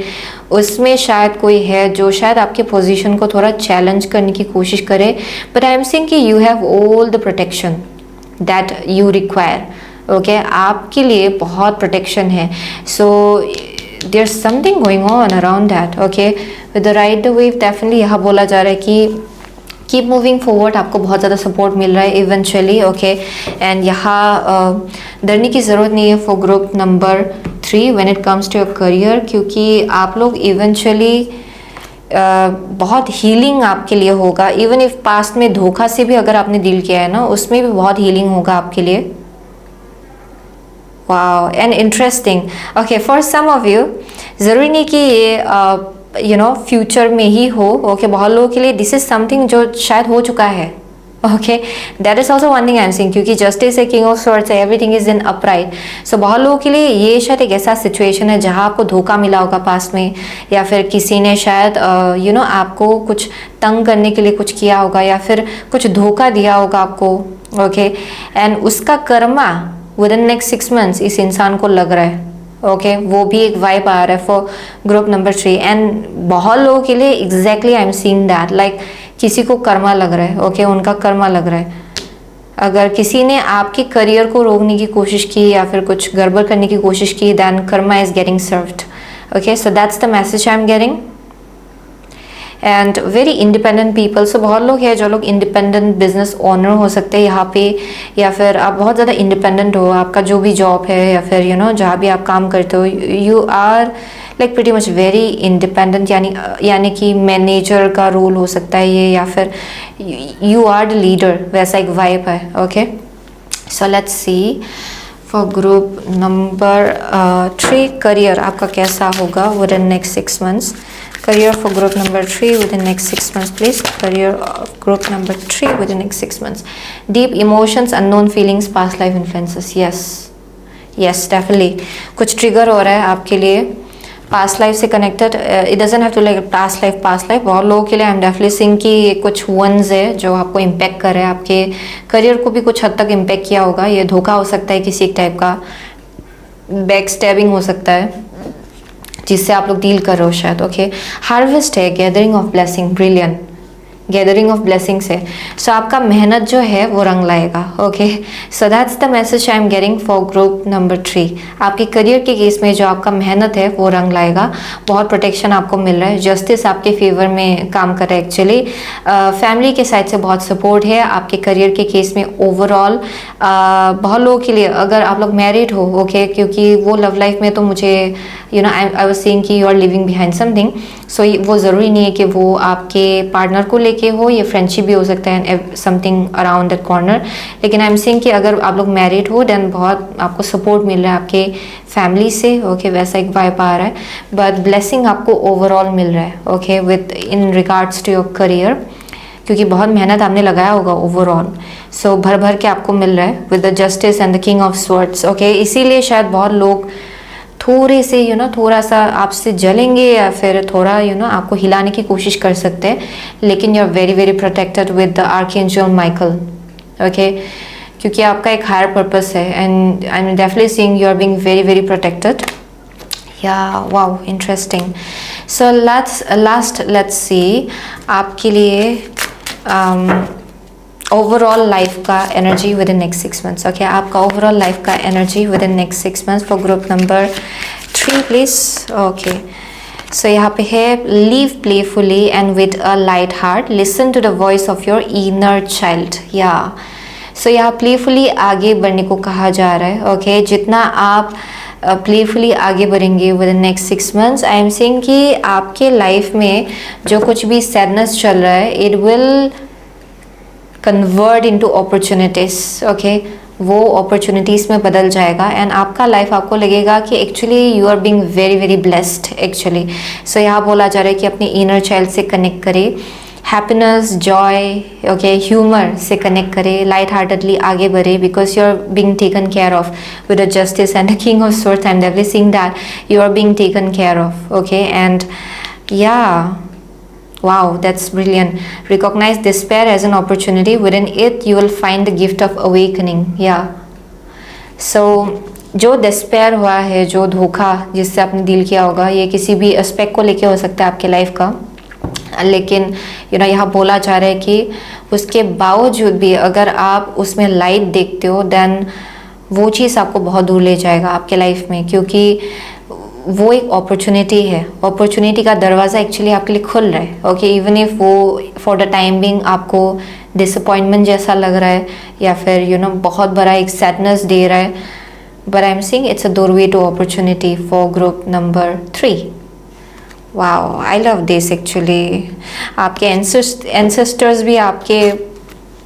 उसमें शायद कोई है जो शायद आपके पोजीशन को थोड़ा चैलेंज करने की कोशिश करे, बट आई एम सेइंग कि you have all the protection that you require. Okay, आपके लिए बहुत प्रोटेक्शन है। So there is something going on around that. Okay, with the ride the wave definitely यहाँ बोला जा रहा है कि कीप मूविंग फॉरवर्ड, आपको बहुत ज़्यादा सपोर्ट मिल रहा है इवेंचुअली। ओके, एंड यहाँ डरने की ज़रूरत नहीं है for group number 3 when it comes to your career, क्योंकि आप लोग इवेंचुअली बहुत हीलिंग आपके लिए होगा। इवन इफ पास्ट में धोखा से भी अगर आपने डील किया है ना, उसमें भी बहुत हीलिंग होगा आपके लिए। Wow, and interesting. Okay, for some of you ज़रूरी नहीं कि ये फ्यूचर में ही हो। ओके, बहुत लोगों के लिए दिस इज समथिंग जो शायद हो चुका है। Okay, that is also one thing I am seeing, क्योंकि जस्टिस है, किंग ऑफ स्वॉर्ड्स है, एवरीथिंग इज इन अपराइट। सो बहुत लोगों के लिए ये शायद एक ऐसा सिचुएशन है जहाँ आपको धोखा मिला होगा पास्ट में, या फिर किसी ने शायद आपको कुछ तंग करने के लिए कुछ किया होगा, या फिर कुछ धोखा दिया होगा आपको। ओके, एंड उसका Karma with in next 6 months इस इंसान को लग रहा है। ओके, वो भी एक वाइब आ रहा है फॉर ग्रुप नंबर 3। एंड बहुत लोगों के लिए exactly I am seeing that, like किसी को कर्मा लग रहा है। ओके, उनका कर्मा लग रहा है। अगर किसी ने आपके करियर को रोकने की कोशिश की या फिर कुछ गड़बड़ करने की कोशिश की, then karma is getting served. Okay, so that's the message I am getting. And very independent people. So बहुत लोग हैं जो लोग इंडिपेंडेंट बिजनेस ओनर हो सकते हैं यहाँ पे, या फिर आप बहुत ज़्यादा इंडिपेंडेंट हो, आपका जो भी जॉब है या फिर जहाँ भी आप काम करते हो, you are like pretty much very independent. यानी कि मैनेजर का रोल हो सकता है ये, या फिर यू आर द लीडर, वैसा एक वाइब है। Okay, so let's C for group number 3 career आपका कैसा होगा with in next 6 months। Career for group number 3 within next 6 months, please. Career of group number 3 within next 6 months. Deep emotions, unknown feelings, past life influences. Yes, yes, definitely. कुछ trigger हो रहा है आपके लिए past life से connected. It doesn't have to like past life. बहुत लोगों के लिए I'm definitely seeing कि कुछ ones है जो आपको impact कर रहे हैं, आपके career को भी कुछ हद तक impact किया होगा। ये धोखा हो सकता है, किसी एक टाइप का backstabbing हो सकता है जिससे आप लोग डील कर रहे हो शायद। ओके, हार्वेस्ट है, gathering of blessing, brilliant, gathering of blessings है। सो आपका मेहनत जो है वो रंग लाएगा। Okay, so that's the message I am getting for group number 3। आपके करियर के केस में जो आपका मेहनत है वो रंग लाएगा। बहुत प्रोटेक्शन आपको मिल रहा है, जस्टिस आपके फेवर में काम कर रहा है। एक्चुअली फैमिली के साइड से बहुत सपोर्ट है आपके करियर के केस में ओवरऑल। बहुत लोगों के लिए अगर आप लोग मैरिड हो, ओके, क्योंकि वो लव लाइफ में तो मुझे आई वाज सेइंग कि you are living behind something. So वो ज़रूरी नहीं है कि वो आपके पार्टनर को लेके हो, ये फ्रेंडशिप भी हो सकता है, समथिंग अराउंड दैट कॉर्नर। लेकिन आई एम सेइंग कि अगर आप लोग मैरिड हो देन बहुत आपको सपोर्ट मिल रहा है आपके फैमिली से। ओके, वैसा एक वाइब आ रहा है, बट ब्लेसिंग आपको ओवरऑल मिल रहा है। Okay, with in regards to your career, क्योंकि बहुत मेहनत आपने लगाया होगा ओवरऑल। सो भर भर के आपको मिल रहा है with the justice and the king of swords. Okay, इसीलिए शायद बहुत लोग थोड़े से थोड़ा सा आपसे जलेंगे या फिर थोड़ा आपको हिलाने की कोशिश कर सकते हैं, लेकिन you are very very protected with the archangel Michael. Okay, क्योंकि आपका एक हायर पर्पस है and I am definitely seeing you are being very very protected. Yeah, wow, interesting. So let's see आपके लिए ओवरऑल लाइफ का energy with in next 6 months. Okay, आपका overall life का energy with in next 6 months for group number 3 please. Okay, so यहाँ पे है live playfully and with a light heart, listen to the voice of your inner child. या so यहाँ playfully आगे बढ़ने को कहा जा रहा है. ओके, जितना आप प्लेफुली आगे बढ़ेंगे with in next 6 months, I am saying कि आपके लाइफ में जो कुछ भी सैडनेस चल रहा है, it will convert into opportunities. Okay, वो अपॉर्चुनिटीज़ में बदल जाएगा एंड आपका लाइफ आपको लगेगा कि actually you are being very very blessed actually. So यहाँ बोला जा रहा है कि अपनी इनर चाइल्ड से कनेक्ट करें, हैप्पीनेस, जॉय, ओके, ह्यूमर से कनेक्ट करें, लाइट हार्टेडली आगे बढ़े, because you are being taken care of with the justice and the king of swords. I am definitely seeing that you are being taken care of. Okay, and या wow, that's brilliant. Recognize despair as an opportunity. Within it you will find the gift of awakening. Yeah, so जो despair हुआ है, जो धोखा जिससे आपने deal किया होगा, ये किसी भी एस्पेक्ट को लेके हो सकता है आपके लाइफ का, लेकिन यहाँ बोला जा रहा है कि उसके बावजूद भी अगर आप उसमें लाइट देखते हो, देन वो चीज़ आपको बहुत दूर ले जाएगा आपके लाइफ में, क्योंकि वो एक अपॉर्चुनिटी है. अपॉर्चुनिटी का दरवाज़ा एक्चुअली आपके लिए खुल रहा है. ओके, इवन इफ वो फॉर द टाइम बिंग आपको डिसअपॉइंटमेंट जैसा लग रहा है या फिर बहुत बड़ा एक सैडनेस दे रहा है, but I am seeing it's a doorway to opportunity for group number 3. Wow, I love this actually. आपके एंसेस्टर्स भी आपके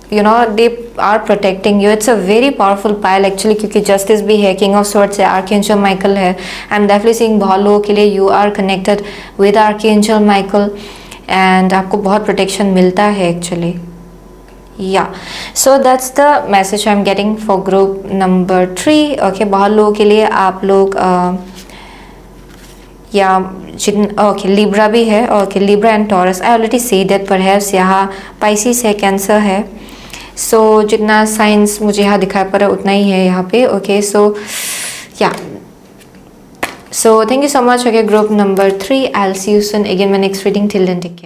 they are protecting you. It's a very powerful pile actually, क्योंकि जस्टिस भी है, किंग ऑफ स्वॉर्ड्स है, archangel Michael है. I am definitely seeing बहुत लोगों के लिए you are connected with archangel Michael and आपको बहुत प्रोटेक्शन मिलता है actually. Yeah so that's the message I am getting for group number 3. Okay, बहुत लोगों के लिए आप लोग ओके, लिब्रा भी है. Okay, Libra and taurus, I already say that. Perhaps यहाँ पाइसिस है, कैंसर है. सो जितना साइंस मुझे यहाँ दिखाई पड़ रहा है उतना ही है यहाँ पे. Okay, so yeah so thank you so much. Okay, group number 3, I will see you soon again my next reading. Till then take care.